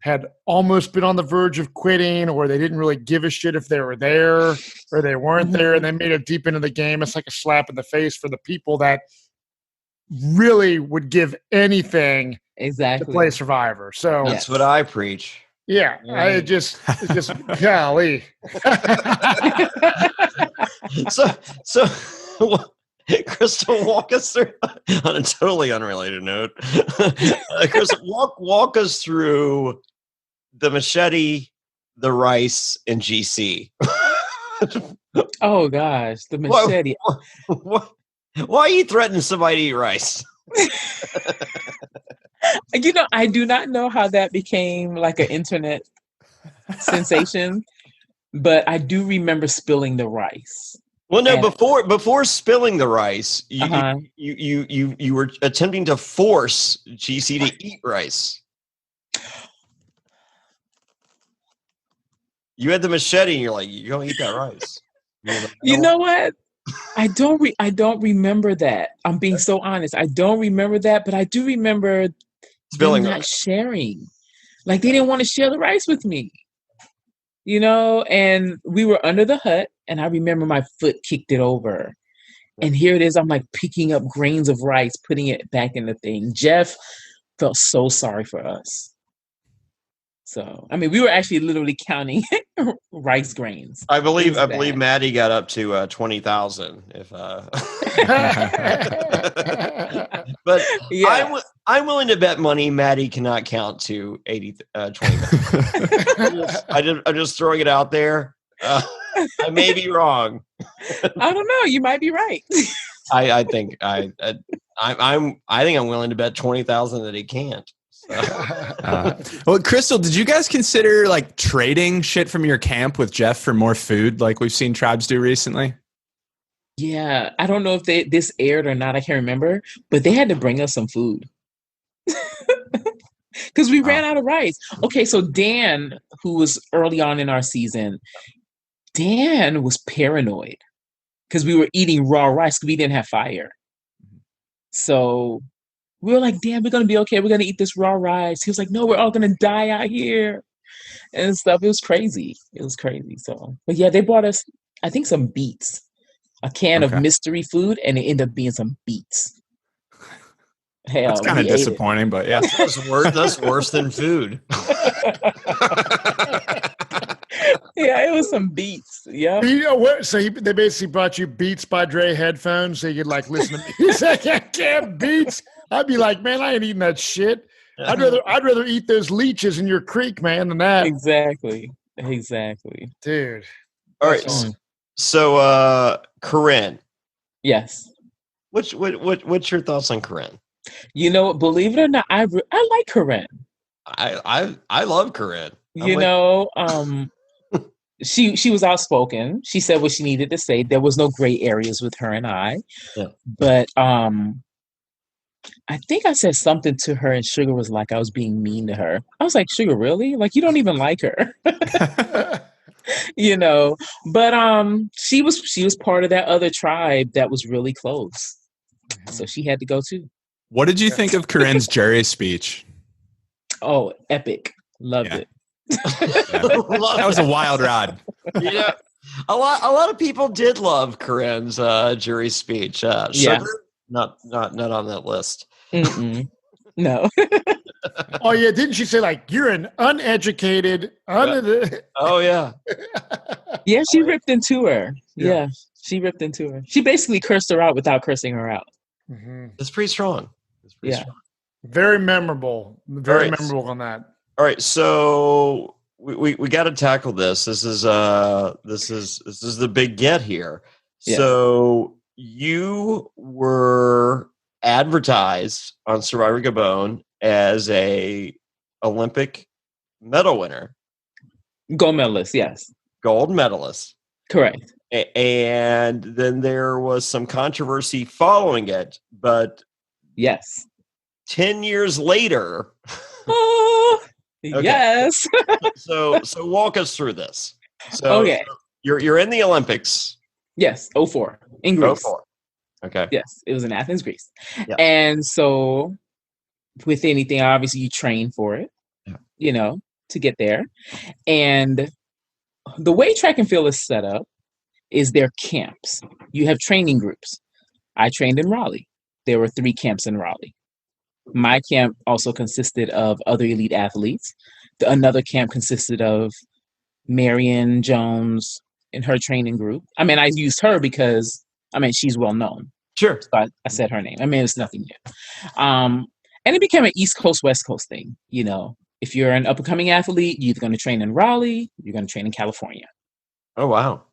had almost been on the verge of quitting, or they didn't really give a shit if they were there or they weren't there, and they made it deep into the game, it's like a slap in the face for the people that really would give anything to play Survivor. So that's what I preach. Yeah, right. It's just golly. So Crystal, walk us through on a totally unrelated note. Crystal, walk us through the machete, the rice, and GC. Oh gosh, the machete. Why are you threatening somebody to eat rice? I do not know how that became like an internet sensation, but I do remember spilling the rice. Well, no, before spilling the rice, you were attempting to force GC to eat rice. You had the machete, and you're like, "You're gonna eat that rice." Like, you know what? I don't remember that. I'm being so honest. I don't remember that, but I do remember spilling them not sharing. Like they didn't want to share the rice with me. And we were under the hut, and I remember my foot kicked it over. And here it is. I'm like picking up grains of rice, putting it back in the thing. Jeff felt so sorry for us. So, I mean, we were actually literally counting rice grains. I believe Maddie got up to 20,000. But yeah. I'm willing to bet money Maddie cannot count to 20,000. I'm just throwing it out there. I may be wrong. I don't know. You might be right. I think I'm willing to bet 20,000 that he can't. Well, Crystal, did you guys consider like trading shit from your camp with Jeff for more food, like we've seen tribes do recently? Yeah, I don't know if this aired or not. I can't remember, but they had to bring us some food because we ran out of rice. Okay, so Dan, who was early on in our season, Dan was paranoid because we were eating raw rice because we didn't have fire. So we were like, damn, we're going to be okay. We're going to eat this raw rice. He was like, no, we're all going to die out here and stuff. It was crazy. So, but yeah, they brought us, I think, some beets, a can of mystery food, and it ended up being some beets. Hell, that's kind of disappointing, but yeah. That's worse than food. Yeah, it was some beats. Yeah. So they basically brought you Beats by Dre headphones so you could like listen to music. I can't Beats. I'd be like, man, I ain't eating that shit. I'd rather eat those leeches in your creek, man, than that. Exactly, dude. All right. So, Corinne. Yes. What's your thoughts on Corinne? Believe it or not, I like Corinne. I love Corinne. She was outspoken. She said what she needed to say. There was no gray areas with her and I. Yeah. But I think I said something to her, and Sugar was like, I was being mean to her. I was like, Sugar, really? Like, you don't even like her. But she was part of that other tribe that was really close. So she had to go too. What did you think of Corinne's jury speech? Oh, epic. Loved it. That was a wild ride. Yeah. A lot of people did love Corinne's jury speech. Sugar, not on that list. No. Oh yeah, didn't she say like you're an uneducated? Oh yeah. Yeah, she ripped into her. Yeah, she ripped into her. She basically cursed her out without cursing her out. Mm-hmm. It's pretty strong. Strong. Very memorable. Very memorable on that. All right, so we got to tackle this. This is the big get here. Yeah. So you were advertised on Survivor Gabon as a Olympic medal winner. Gold medalist, yes. Gold medalist. Correct. And then there was some controversy following it, but yes. 10 years later. Okay. Yes. So walk us through this. So you're in the Olympics. Yes, 2004 in Greece. 2004. Okay. Yes, it was in Athens, Greece. Yeah. And so with anything, obviously you train for it, to get there. And the way track and field is set up is their camps. You have training groups. I trained in Raleigh. There were 3 camps in Raleigh. My camp also consisted of other elite athletes. Another camp consisted of Marion Jones in her training group. I mean, I used her because, she's well known. Sure. So I said her name. It's nothing new. And it became an East Coast, West Coast thing. It If you're an up-and-coming athlete, you're either going to train in Raleigh, you're going to train in California. Oh, wow.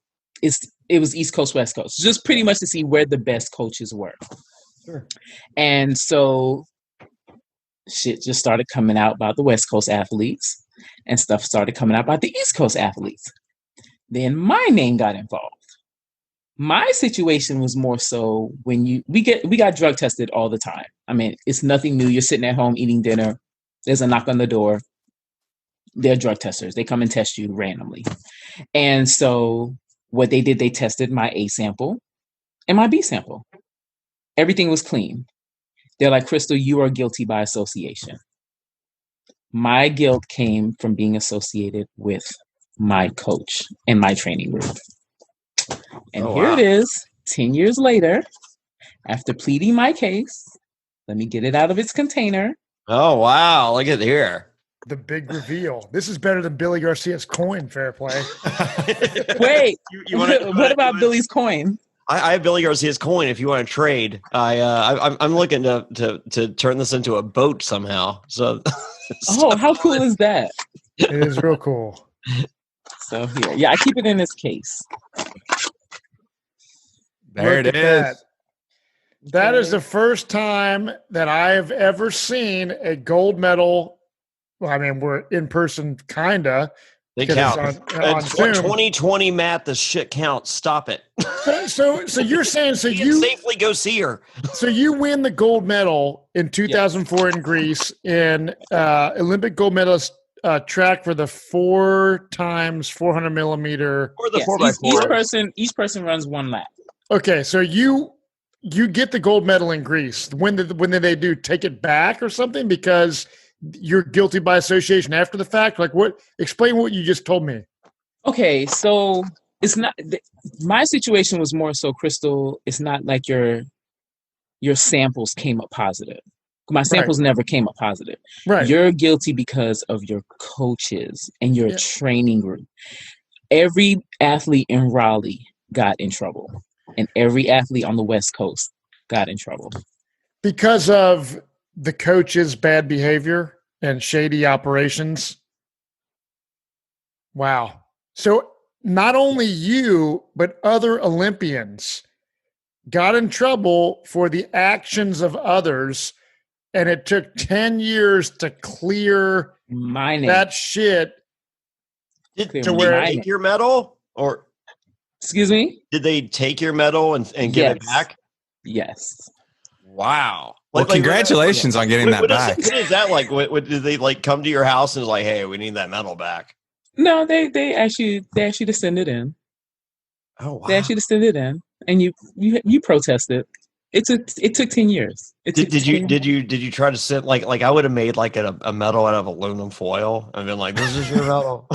It was East Coast, West Coast, just pretty much to see where the best coaches were. Sure. And so shit just started coming out about the West Coast athletes, and stuff started coming out about the East Coast athletes. Then my name got involved. My situation was more so when we got drug tested all the time. I mean, it's nothing new. You're sitting at home eating dinner. There's a knock on the door. They're drug testers. They come and test you randomly. And so what they did, they tested my A sample and my B sample. Everything was clean. They're like, Crystal, you are guilty by association. My guilt came from being associated with my coach and my training group. And here it is, 10 years later, after pleading my case. Let me get it out of its container. Oh, wow. Look at here. The big reveal. This is better than Billy Garcia's coin, Fairplay. Wait, what about Billy's coin? I have Billy Garcia's coin if you want to trade. I'm looking to turn this into a boat somehow. So, oh, how cool is that? It is real cool. So here, yeah, I keep it in this case. There it is. That is the first time that I've ever seen a gold medal. Well, I mean, we're in person, kinda. They count. On Zoom. 2020, Matt. The shit counts. Stop it. So you're saying you can safely go see her. So you win the gold medal in 2004 in Greece in Olympic gold medalist track for the 4x400 millimeter or the 4x4. Each person runs one lap. Okay, so you get the gold medal in Greece. When did they do take it back or something because you're guilty by association after the fact? Like what? Explain what you just told me. Okay, so it's not my situation was more so, Crystal. It's not like your samples came up positive. My samples never came up positive. Right. You're guilty because of your coaches and your training group. Every athlete in Raleigh got in trouble, and every athlete on the West Coast got in trouble because of the coach's bad behavior and shady operations. Wow. So not only you, but other Olympians got in trouble for the actions of others, and it took 10 years to clear my name. That shit. Did they take your medal? Or excuse me? Did they take your medal and give it back? Yes. Wow. Well, congratulations on getting that back. What is that like? What did they like come to your house and was like, hey, we need that medal back? No, they actually to send it in. Oh wow. They actually to send it in. And you protested. It took 10 years. Did you try to sit like I would have made like a medal out of aluminum foil and been like, this is your medal?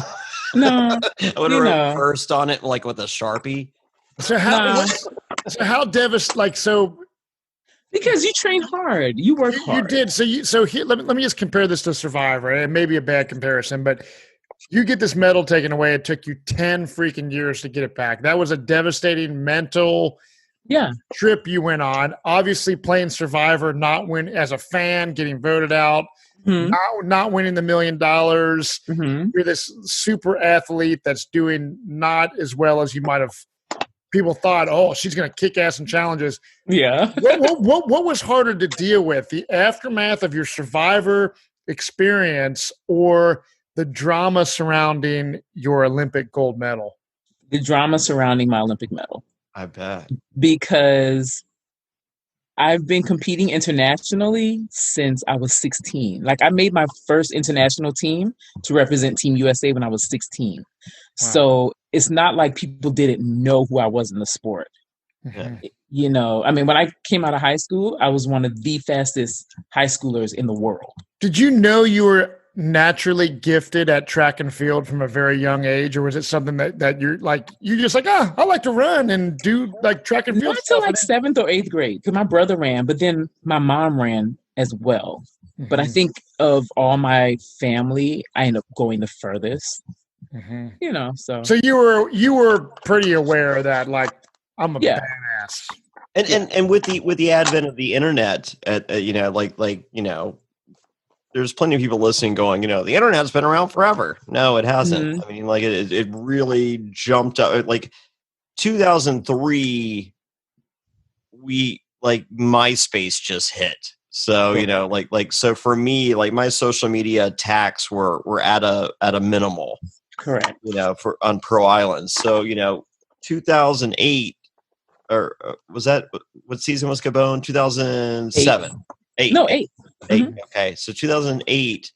No. I would have written first on it like with a Sharpie. So how devastating because you train hard. You work hard. You did. So here, let me just compare this to Survivor. It may be a bad comparison, but you get this medal taken away. It took you 10 freaking years to get it back. That was a devastating mental trip you went on. Obviously playing Survivor, not win as a fan, getting voted out, not winning the $1 million. Mm-hmm. You're this super athlete that's doing not as well as you might have. People thought, oh, she's going to kick ass in challenges. Yeah. What was harder to deal with, the aftermath of your Survivor experience or the drama surrounding your Olympic gold medal? The drama surrounding my Olympic medal. I bet. Because I've been competing internationally since I was 16. Like I made my first international team to represent Team USA when I was 16. Wow. So it's not like people didn't know who I was in the sport. Mm-hmm. You know, I mean, when I came out of high school, I was one of the fastest high schoolers in the world. Did you know you were naturally gifted at track and field from a very young age, or was it something that you're just like, I like to run and do like track and field? Not until like 7th or 8th grade, because my brother ran, but then my mom ran as well. Mm-hmm. But I think of all my family, I ended up going the furthest. Mm-hmm. You know, so you were pretty aware that like I'm a badass. And with the advent of the internet, there's plenty of people listening going, the internet's been around forever. No, it hasn't. Mm-hmm. I mean, like it really jumped up. Like 2003, MySpace just hit. So, so for me, like my social media attacks were at a minimal. Correct. On Pro Island. So, 2008, or was that, what season was Gabon? 2007. 8. No, 8. 8. Mm-hmm. Okay. So 2008.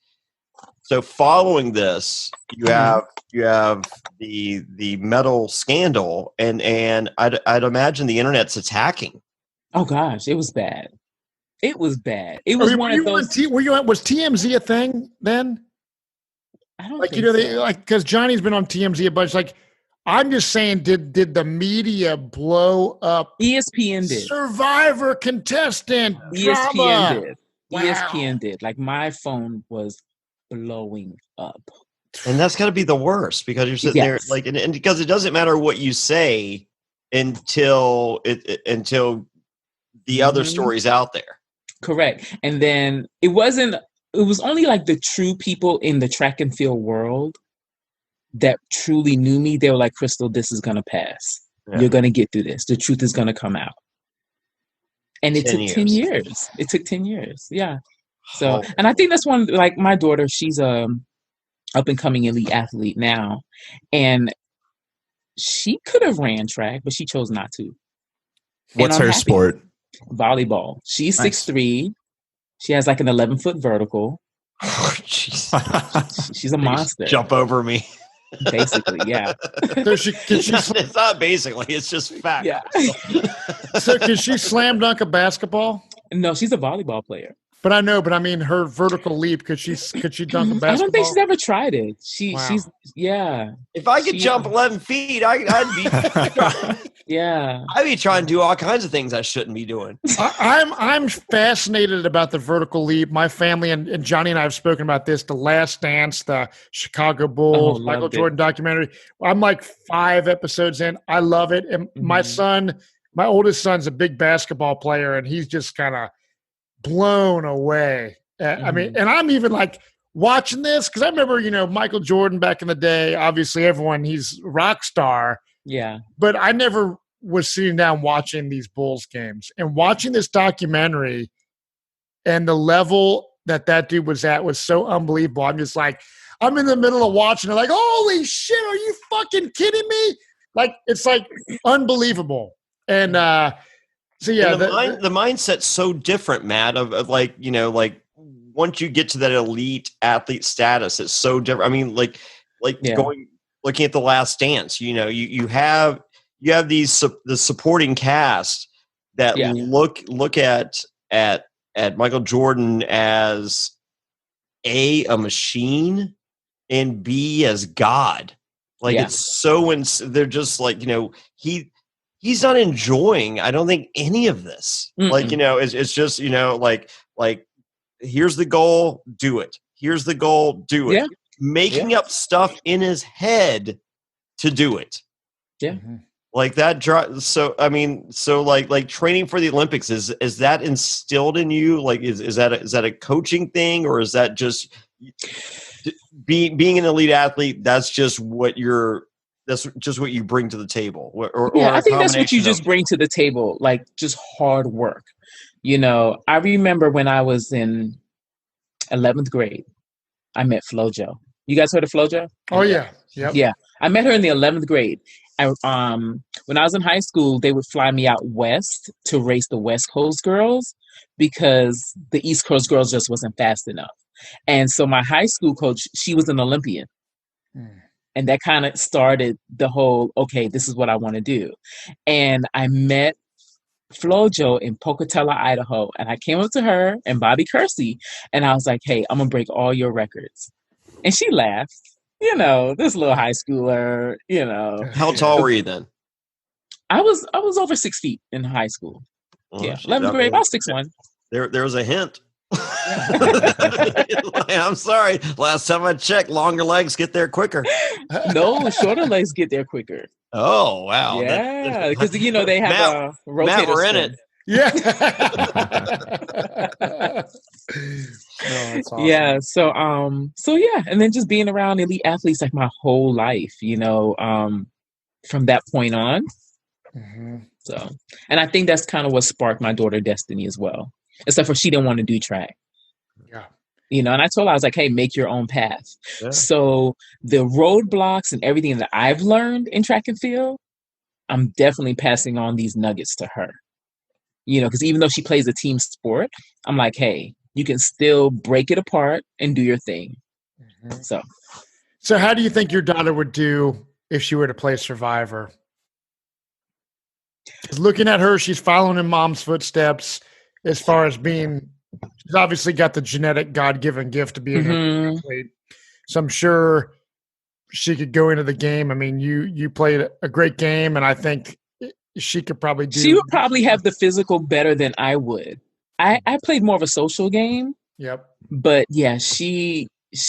So following this, you have the medal scandal, and I'd imagine the internet's attacking. Oh gosh, it was bad. It was bad. It was one of those. Was TMZ a thing then? I don't like think they so. because Johnny's been on TMZ a bunch. Like, I'm just saying, did the media blow up? ESPN did. Survivor contestant ESPN drama. did. Wow. ESPN did. Like my phone was blowing up. And that's got to be the worst, because you're sitting there Yes. like, and because it doesn't matter what you say until the other story's out there. Correct. And then it was only like the true people in the track and field world that truly knew me. They were like, Crystal, this is going to pass. Yeah. You're going to get through this. The truth is going to come out. And it took 10 years. It took 10 years. Yeah. So, and I think that's one, like my daughter, she's a up and coming elite athlete now. And she could have ran track, but she chose not to. What's her sport? Volleyball. She's 6'3". She has like an 11-foot vertical. Oh, she's a monster. Jump over me. Basically, yeah. So it's not basically, it's just fact. Yeah. So can she slam dunk a basketball? No, she's a volleyball player. But I mean, her vertical leap, could she dunk a basketball? I don't think she's ever tried it. She's yeah. If I could jump 11 feet, I'd be yeah. I'd be trying to do all kinds of things I shouldn't be doing. I'm fascinated about the vertical leap. My family and Johnny and I have spoken about this. The Last Dance, the Chicago Bulls, Michael Jordan documentary. I'm like 5 episodes in. I love it. And my oldest son's a big basketball player, and he's just kind of blown away. I mean, and I'm even like watching this because I remember, Michael Jordan back in the day. Obviously, he's a rock star. Yeah. But I never was sitting down watching these Bulls games, and watching this documentary, and the level that dude was at was so unbelievable. I'm just like, I'm in the middle of watching it, like, holy shit, are you fucking kidding me? Like, it's like unbelievable. And so yeah, the mindset's so different, Matt. Of like, like once you get to that elite athlete status, it's so different. I mean, looking at The Last Dance, you have the supporting cast that look at Michael Jordan as a machine and B as God. Like it's so they're just like, he's not enjoying, I don't think, any of this. Mm-mm. Like, it's just, like here's the goal, do it. Here's the goal, do it. Yeah. Making up stuff in his head to do it. Yeah. Like that. So, I mean, like training for the Olympics, is that instilled in you? Like, is that a coaching thing, or is that just being an elite athlete? That's just what you bring to the table. Or I think that's what you just bring to the table. Like just hard work. I remember when I was in 11th grade, I met FloJo. You guys heard of FloJo? Oh yeah. Yep. Yeah. I met her in the 11th grade. When I was in high school, they would fly me out west to race the West Coast girls because the East Coast girls just wasn't fast enough. And so my high school coach, she was an Olympian. And that kind of started the whole, okay, this is what I want to do. And I met FloJo in Pocatello, Idaho. And I came up to her and Bobby Kersey, and I was like, hey, I'm going to break all your records. And she laughed. This little high schooler, How tall were you then? I was over 6 feet in high school. Oh, yeah. 11th grade, about 6'1". There was a hint. I'm sorry. Last time I checked, longer legs get there quicker. No, shorter legs get there quicker. Oh, wow. Yeah, because, they have a rotator. Matt, we're in it. Yeah. No, awesome. Yeah. So yeah, and then just being around elite athletes like my whole life, from that point on. Mm-hmm. So, and I think that's kind of what sparked my daughter Destiny as well. Except for she didn't want to do track. Yeah. And I told her, I was like, hey, make your own path. Yeah. So the roadblocks and everything that I've learned in track and field, I'm definitely passing on these nuggets to her. Because even though she plays a team sport, I'm like, hey, you can still break it apart and do your thing. Mm-hmm. So how do you think your daughter would do if she were to play Survivor? Looking at her, she's following in mom's footsteps as far as she's obviously got the genetic God-given gift to be an athlete. So I'm sure she could go into the game. I mean, you played a great game, and I think she could probably do. She would probably have the physical better than I would. I played more of a social game. Yep. But yeah, she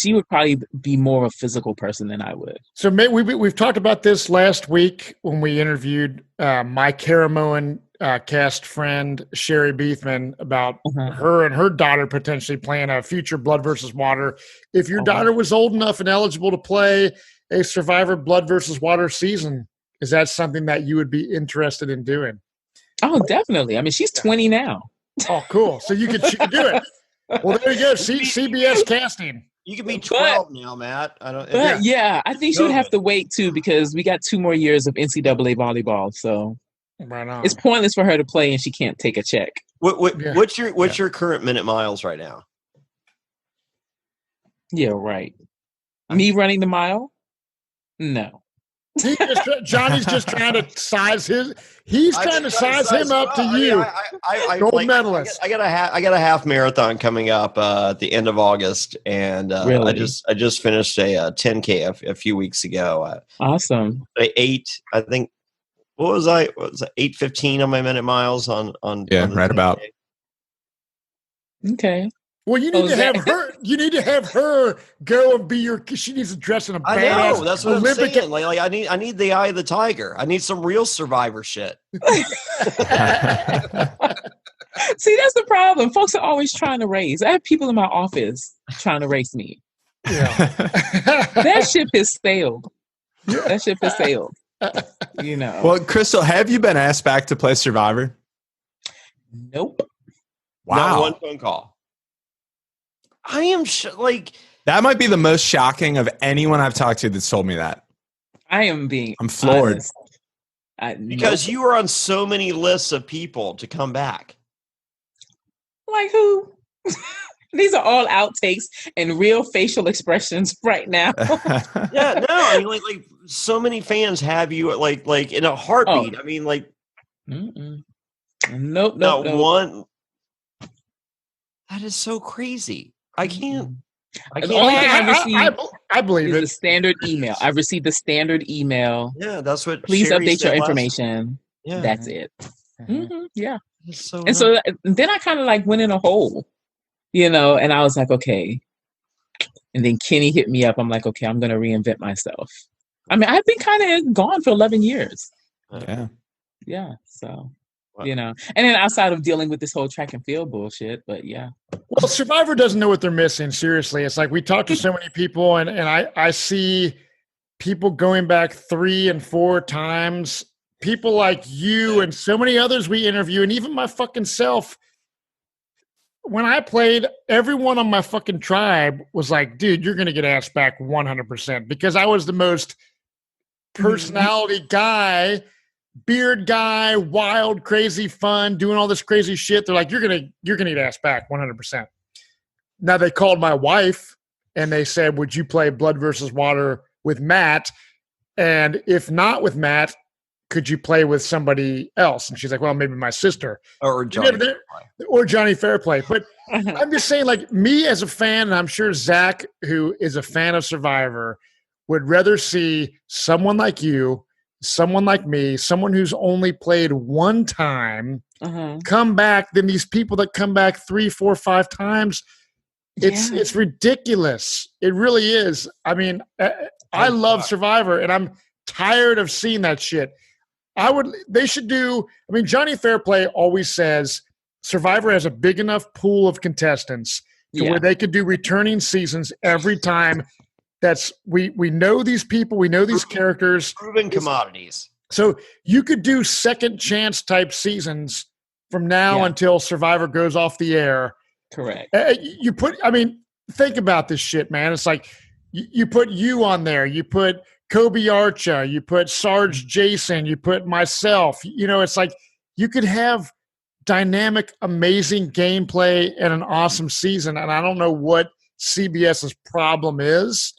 would probably be more of a physical person than I would. So we've talked about this last week when we interviewed my Caramoan cast friend Sherry Beethman about her and her daughter potentially playing a future Blood versus Water. If your daughter was old enough and eligible to play a Survivor Blood versus Water season, is that something that you would be interested in doing? Oh, definitely. I mean, she's 20 now. Oh, cool. So she could do it. Well, there you go. CBS casting. You can be 12 now, Matt. I think she would have to wait too because we got 2 more years of NCAA volleyball. So right on. It's pointless for her to play and she can't take a check. What's your current minute miles right now? Yeah, right. Me running the mile? No. Johnny's just trying to size his. He's trying to size him up to you. Gold medalist. I got a half marathon coming up at the end of August, and really? I just finished a 10K a few weeks ago. Awesome. I think. What was I? 8:15 on my minute miles on right about. Okay. Well, you need to have her. You need to have her go and be your. She needs to dress in a badass. I know. That's what Olympic. I'm saying. Like I need the eye of the tiger. I need some real Survivor shit. See, that's the problem. Folks are always trying to race. I have people in my office trying to race me. Yeah. That ship has sailed. That ship has sailed. Well, Crystal, have you been asked back to play Survivor? Nope. Wow. Not one phone call. I am that might be the most shocking of anyone I've talked to that's told me that. I'm floored. Because you were on so many lists of people to come back. Like who? These are all outtakes and real facial expressions right now. Yeah, no, I mean, like so many fans have you like in a heartbeat. I mean, like, nope. One. That is so crazy. I can't. The only thing I received I believe is the standard email. I've received the standard email. Yeah, that's what. Please Sherry update your said information. Yeah, that's it. Yeah. So and so then I kind of like went in a hole, and I was like, okay. And then Kenny hit me up. I'm like, okay, I'm going to reinvent myself. I mean, I've been kind of gone for 11 years. Yeah. Yeah. So. And then outside of dealing with this whole track and field bullshit, but yeah. Well, Survivor doesn't know what they're missing. Seriously. It's like we talk to so many people and I see people going back 3 and 4 times, people like you and so many others we interview, and even my fucking self. When I played, everyone on my fucking tribe was like, dude, you're going to get asked back 100% because I was the most personality guy, beard guy, wild, crazy, fun, doing all this crazy shit. They're like, you're gonna get asked back 100%. Now they called my wife and they said, would you play Blood versus Water with Matt? And if not with Matt, could you play with somebody else? And she's like, well, maybe my sister or Jonny Fairplay. But I'm just saying, like, me as a fan, and I'm sure Zach, who is a fan of Survivor, would rather see someone like you, someone like me, someone who's only played 1 time come back than these people that come back 3, 4, 5 times. It's ridiculous. It really is. I mean, I love Survivor, and I'm tired of seeing that shit. They should do. I mean, Jonny Fairplay always says Survivor has a big enough pool of contestants to where they could do returning seasons every time. That's we know these people, we know these characters, proven commodities. So you could do second chance type seasons from now until Survivor goes off the air. Correct. Think about this shit, man. It's like you put you on there, you put Kobe Archa, you put Sarge Jason, you put myself. It's like you could have dynamic, amazing gameplay and an awesome season. And I don't know what CBS's problem is,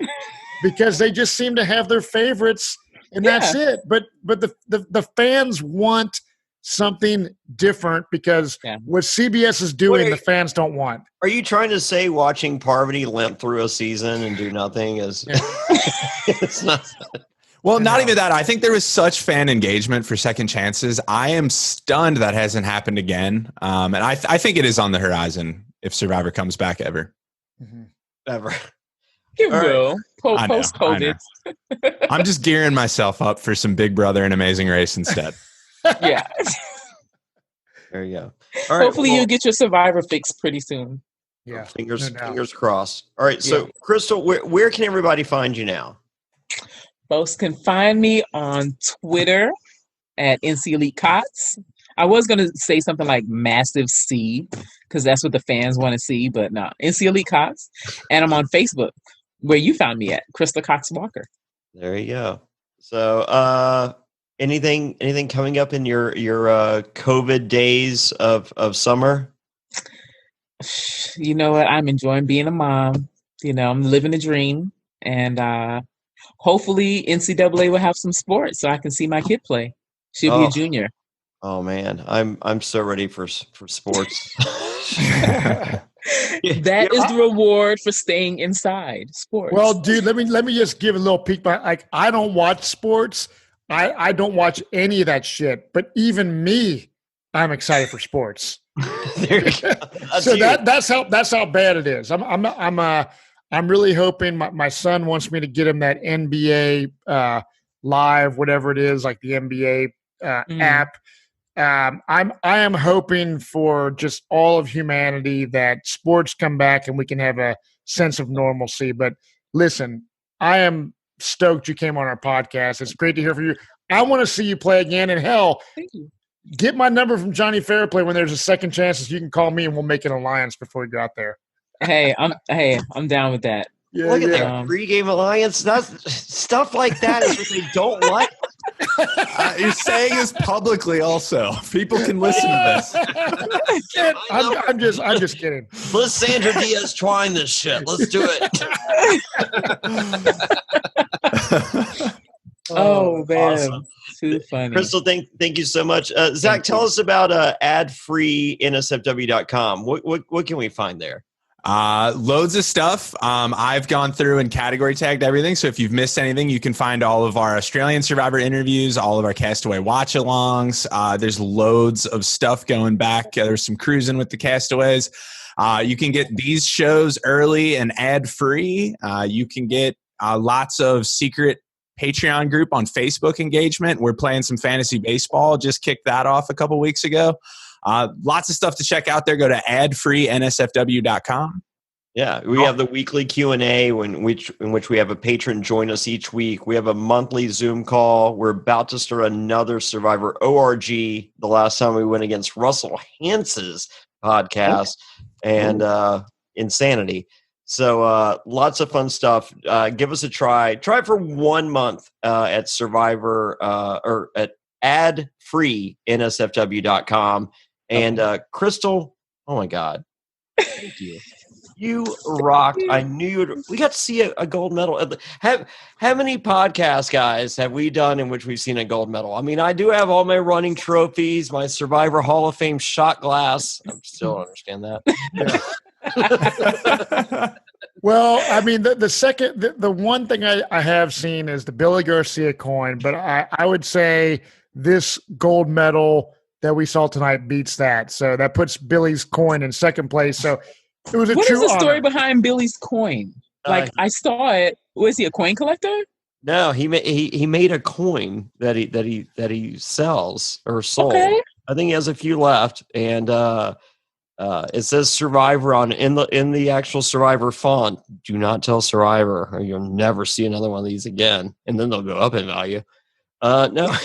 because they just seem to have their favorites and that's it. But the fans want something different, because what CBS is doing, the fans don't want. Are you trying to say watching Parvati limp through a season and do nothing is it's not? Well, not even that. I think there was such fan engagement for second chances. I am stunned that hasn't happened again. And I think it is on the horizon if Survivor comes back ever. Mm-hmm. Ever. It will. Post-COVID. I'm just gearing myself up for some Big Brother and Amazing Race instead. Yeah. There you go. All right, hopefully you'll get your Survivor fix pretty soon. Yeah. Fingers crossed. All right. So, Crystal, where can everybody find you now? Folks can find me on Twitter at NC Elite Cots. I was going to say something like Massive C, because that's what the fans want to see, but no, NC Elite Cots. And I'm on Facebook, where you found me at, Crystal Cox Walker. There you go. So, anything coming up in your COVID days of summer? You know what? I'm enjoying being a mom. I'm living the dream, and hopefully NCAA will have some sports so I can see my kid play. She'll be a junior. Oh man, I'm so ready for sports. That is the reward for staying inside. Sports. Well, dude, let me just give a little peek. I don't watch sports. I don't watch any of that shit. But even me, I'm excited for sports. There you go. So that's how bad it is. I'm really hoping my son wants me to get him that NBA Live, whatever it is, like the NBA app. I am hoping for just all of humanity that sports come back and we can have a sense of normalcy. But listen, I am stoked you came on our podcast. It's great to hear from you. I want to see you play again. And hell, thank you. Get my number from Jonny Fairplay when there's a second chance. You can call me and we'll make an alliance before we go out there. Hey, I'm down with that. Yeah, look at that pregame alliance. That's stuff like that is what they don't like. You're saying this publicly also. People can listen to this. I'm just kidding. Let's Sandra Diaz trying this shit. Let's do it. Oh man. Awesome. Too funny. Crystal, thank you so much. Zach, tell us about ad-free NSFW.com. What can we find there? Loads of stuff. I've gone through and category tagged everything. So if you've missed anything, you can find all of our Australian Survivor interviews, all of our Castaway watch alongs. There's loads of stuff going back. There's some cruising with the Castaways. You can get these shows early and ad free. You can get lots of secret Patreon group on Facebook engagement. We're playing some fantasy baseball. Just kicked that off a couple weeks ago. Lots of stuff to check out there. Go to adfreeNSFW.com. Yeah, we have the weekly Q&A in which we have a patron join us each week. We have a monthly Zoom call. We're about to start another Survivor ORG. The last time we went against Russell Hance's podcast and Insanity. So lots of fun stuff. Give us a try. Try it for 1 month at Survivor or at adfreeNSFW.com. And Crystal, oh my God, thank you. You rocked. I knew you would. We got to see a gold medal. How many podcasts, guys, have we done in which we've seen a gold medal? I mean, I do have all my running trophies, my Survivor Hall of Fame shot glass. I still don't understand that. Well, I mean, the one thing I have seen is the Billy Garcia coin, but I would say this gold medal that we saw tonight beats that. So that puts Billy's coin in second place. So it was a What true is the story honor. behind Billy's coin? Like I saw it. Was he a coin collector? No, he made a coin that he sells or sold. Okay. I think he has a few left, and It says Survivor in the actual Survivor font. Do not tell Survivor, or you'll never see another one of these again, and then they'll go up in value. No,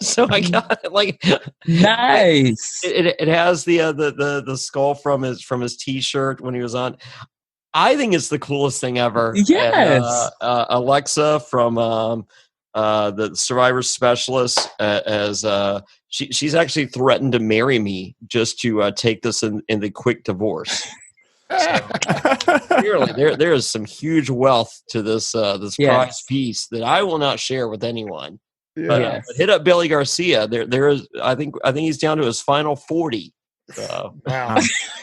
so I got it. Like nice. It has the skull from his T-shirt when he was on. I think it's the coolest thing ever. Yes. And, Alexa from the Survivor specialist she's actually threatened to marry me just to take this in the quick divorce. So, clearly, there is some huge wealth to this prize piece that I will not share with anyone. But hit up Billy Garcia. There is I think he's down to his final 40. So. Wow.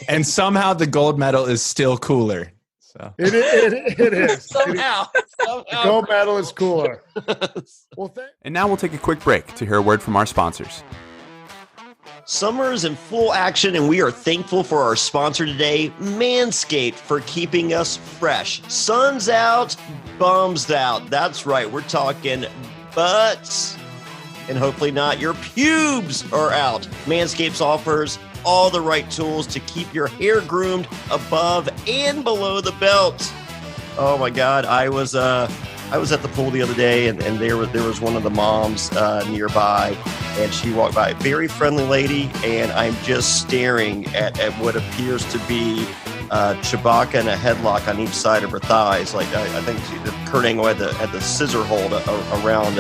And somehow the gold medal is still cooler. So it is. Somehow. The gold medal is cooler. Well, and now we'll take a quick break to hear a word from our sponsors. Summer is in full action, and we are thankful for our sponsor today, Manscaped, for keeping us fresh. Sun's out, bums out. That's right, we're talking butts. And hopefully not, your pubes are out. Manscaped offers all the right tools to keep your hair groomed above and below the belt. Oh my God, I was at the pool the other day, and there was one of the moms nearby, and she walked by, very friendly lady, and I'm just staring at what appears to be Chewbacca and a headlock on each side of her thighs. Like I think Kurt Angle had the scissor hold around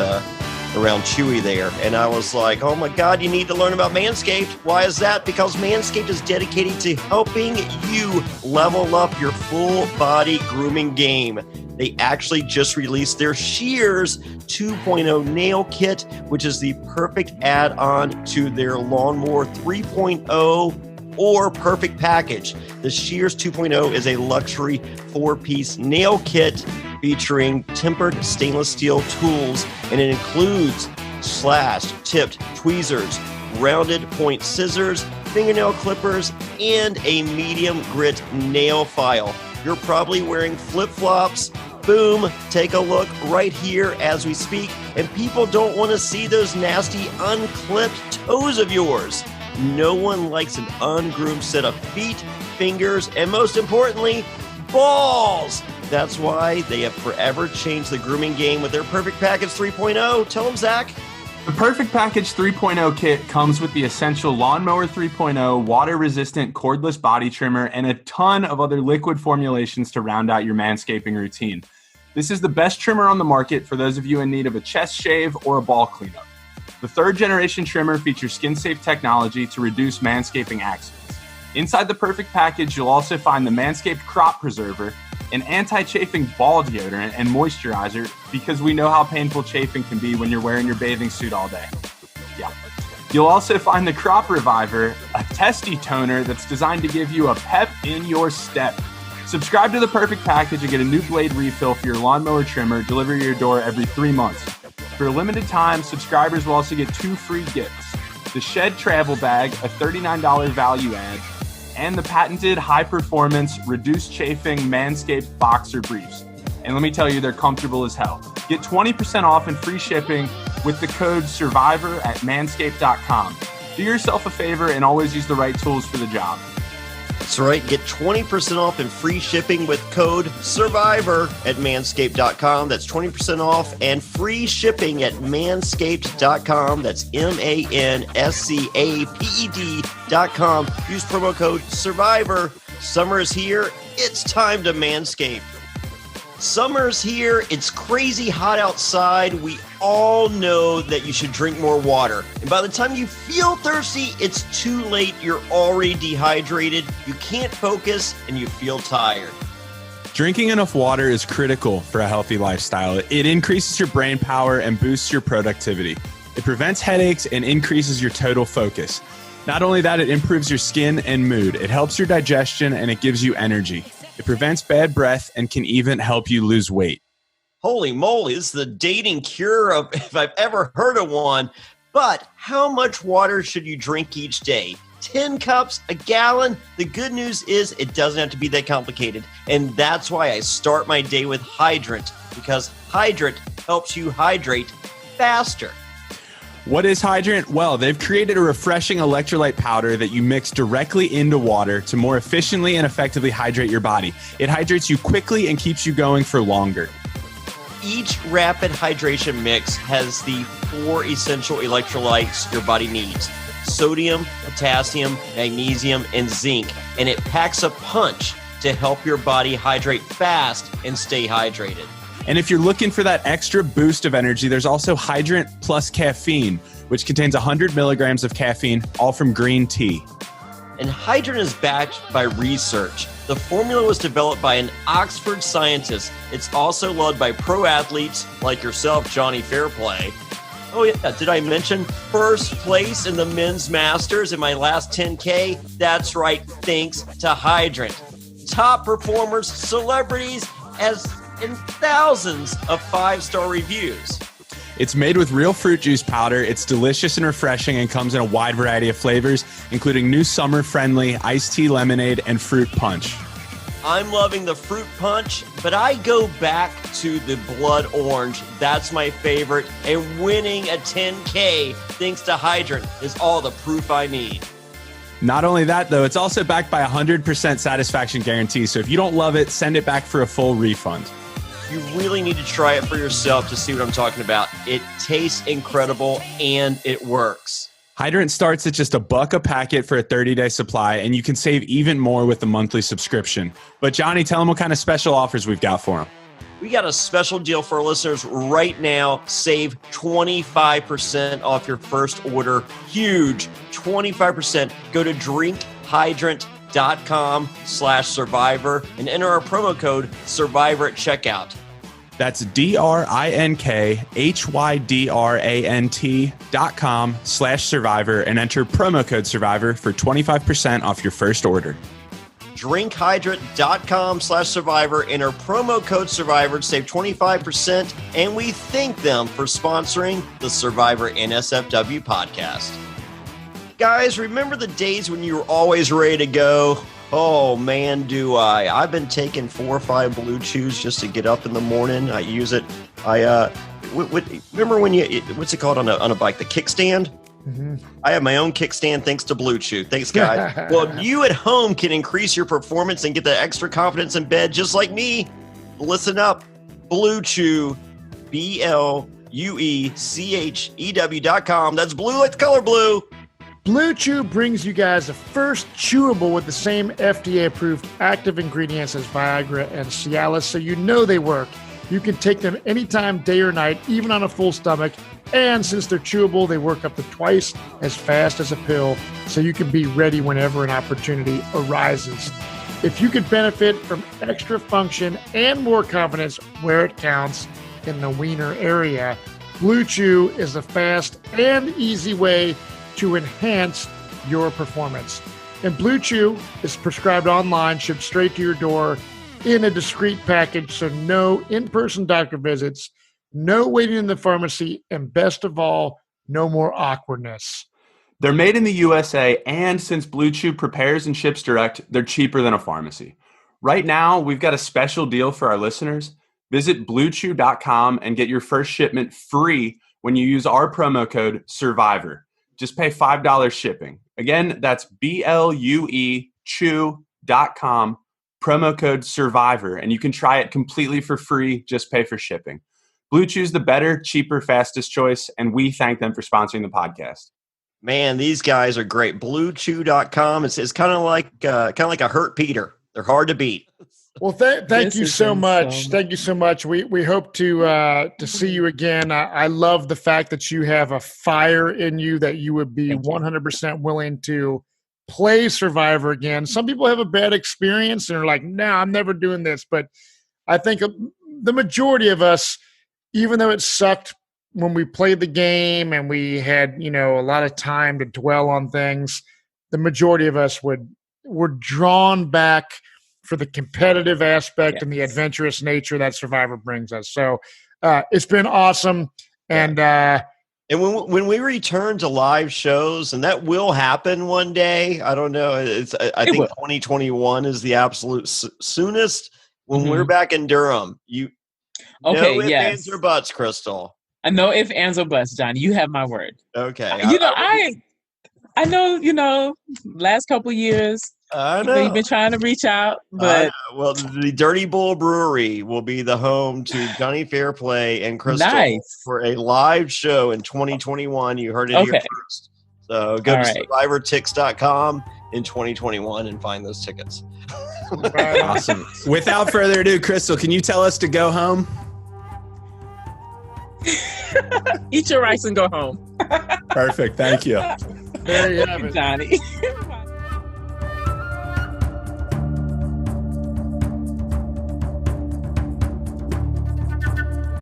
Chewie there. And I was like, oh my God, you need to learn about Manscaped. Why is that? Because Manscaped is dedicated to helping you level up your full body grooming game. They actually just released their Shears 2.0 nail kit, which is the perfect add-on to their Lawnmower 3.0 or Perfect package. The Shears 2.0 is a luxury 4-piece nail kit featuring tempered stainless steel tools, and it includes slashed, tipped tweezers, rounded point scissors, fingernail clippers, and a medium grit nail file. You're probably wearing flip-flops. Boom, take a look right here as we speak, and people don't want to see those nasty unclipped toes of yours. No one likes an ungroomed set of feet, fingers, and most importantly, balls. That's why they have forever changed the grooming game with their Perfect Package 3.0. Tell them, Zach. The Perfect Package 3.0 kit comes with the essential Lawnmower 3.0, water-resistant cordless body trimmer, and a ton of other liquid formulations to round out your manscaping routine. This is the best trimmer on the market for those of you in need of a chest shave or a ball cleanup. The third-generation trimmer features skin-safe technology to reduce manscaping accidents. Inside the Perfect Package, you'll also find the Manscaped Crop Preserver, an anti-chafing ball deodorant and moisturizer, because we know how painful chafing can be when you're wearing your bathing suit all day. Yeah. You'll also find the Crop Reviver, a testy toner that's designed to give you a pep in your step. Subscribe to the Perfect Package and get a new blade refill for your lawnmower trimmer delivered to your door every 3 months. For a limited time, subscribers will also get 2 free gifts: the Shed Travel Bag, a $39 value add, and the patented high-performance, reduced chafing Manscaped Boxer Briefs. And let me tell you, they're comfortable as hell. Get 20% off and free shipping with the code SURVIVOR at manscaped.com. Do yourself a favor and always use the right tools for the job. That's right. Get 20% off and free shipping with code SURVIVOR at manscaped.com. That's 20% off and free shipping at manscaped.com. That's manscaped.com. Use promo code SURVIVOR. Summer is here. It's time to manscape. Summer's here. It's crazy hot outside. We all know that you should drink more water. And by the time you feel thirsty, it's too late. You're already dehydrated. You can't focus and you feel tired. Drinking enough water is critical for a healthy lifestyle. It increases your brain power and boosts your productivity. It prevents headaches and increases your total focus. Not only that, it improves your skin and mood. It helps your digestion and it gives you energy. It prevents bad breath and can even help you lose weight. Holy moly, this is the dating cure of if I've ever heard of one. But how much water should you drink each day? 10 cups, a gallon? The good news is it doesn't have to be that complicated. And that's why I start my day with Hydrant, because Hydrant helps you hydrate faster. What is Hydrant? Well, they've created a refreshing electrolyte powder that you mix directly into water to more efficiently and effectively hydrate your body. It hydrates you quickly and keeps you going for longer. Each rapid hydration mix has the 4 essential electrolytes your body needs: sodium, potassium, magnesium, and zinc. And it packs a punch to help your body hydrate fast and stay hydrated. And if you're looking for that extra boost of energy, there's also Hydrant Plus Caffeine, which contains 100 milligrams of caffeine, all from green tea. And Hydrant is backed by research. The formula was developed by an Oxford scientist. It's also loved by pro athletes like yourself, Jonny Fairplay. Oh yeah, did I mention first place in the men's masters in my last 10K? That's right, thanks to Hydrant. Top performers, celebrities, as in thousands of 5-star reviews. It's made with real fruit juice powder. It's delicious and refreshing and comes in a wide variety of flavors, including new summer-friendly iced tea lemonade and fruit punch. I'm loving the fruit punch, but I go back to the blood orange. That's my favorite. And winning a 10K thanks to Hydrant is all the proof I need. Not only that, though, it's also backed by a 100% satisfaction guarantee. So if you don't love it, send it back for a full refund. You really need to try it for yourself to see what I'm talking about. It tastes incredible and it works. Hydrant starts at just $1 a packet for a 30-day supply, and you can save even more with the monthly subscription. But Jonny, tell them what kind of special offers we've got for them. We got a special deal for our listeners right now. Save 25% off your first order. Huge, 25%. Go to drinkhydrant.com/survivor and enter our promo code Survivor at checkout. That's drinkhydrant.com/survivor and enter promo code Survivor for 25% off your first order. drinkhydrant.com/survivor, enter promo code Survivor to save 25%, and we thank them for sponsoring the Survivor NSFW podcast. Guys, remember the days when you were always ready to go? Oh man, do I. I've been taking 4 or 5 Blue Chews just to get up in the morning. I use it. Remember when what's it called on a bike? The kickstand? Mm-hmm. I have my own kickstand thanks to Blue Chew. Thanks, guys. Well, you at home can increase your performance and get the extra confidence in bed just like me. Listen up. Blue Chew, BLUECHEW.com. That's blue like the color blue. Blue Chew brings you guys the first chewable with the same FDA-approved active ingredients as Viagra and Cialis, so you know they work. You can take them anytime, day or night, even on a full stomach. And since they're chewable, they work up to twice as fast as a pill, so you can be ready whenever an opportunity arises. If you could benefit from extra function and more confidence where it counts in the wiener area, Blue Chew is the fast and easy way to enhance your performance. And Blue Chew is prescribed online, shipped straight to your door in a discreet package, so no in-person doctor visits, no waiting in the pharmacy, and best of all, no more awkwardness. They're made in the USA, and since Blue Chew prepares and ships direct, they're cheaper than a pharmacy. Right now, we've got a special deal for our listeners. Visit BlueChew.com and get your first shipment free when you use our promo code SURVIVOR. Just pay $5 shipping. Again, that's BLUEChew.com, promo code SURVIVOR, and you can try it completely for free. Just pay for shipping. Blue Chew's the better, cheaper, fastest choice, and we thank them for sponsoring the podcast. Man, these guys are great. BlueChew.com. It's kind of like a hurt Peter. They're hard to beat. Well, thank you so much. Thank you so much. We hope to see you again. I love the fact that you have a fire in you, that you would be 100% willing to play Survivor again. Some people have a bad experience and are like, no, I'm never doing this. But I think the majority of us, even though it sucked when we played the game and we had, a lot of time to dwell on things, the majority of us were drawn back for the competitive aspect and the adventurous nature that Survivor brings us. So it's been awesome. And when we return to live shows, and that will happen one day, I don't know. I think 2021 is the absolute soonest. When we're back in Durham, no ifs, ands, or buts, Crystal. I know if ands or buts, Johnny. You have my word. Okay. I know, last couple years, I know. you've been trying to reach out, but well, the Dirty Bull Brewery will be the home to Jonny Fairplay and Crystal for a live show in 2021. You heard it here first. So go to survivortix.com in 2021 and find those tickets. Awesome. Without further ado, Crystal, can you tell us to go home? Eat your rice and go home. Perfect. Thank you. There you have it. Johnny.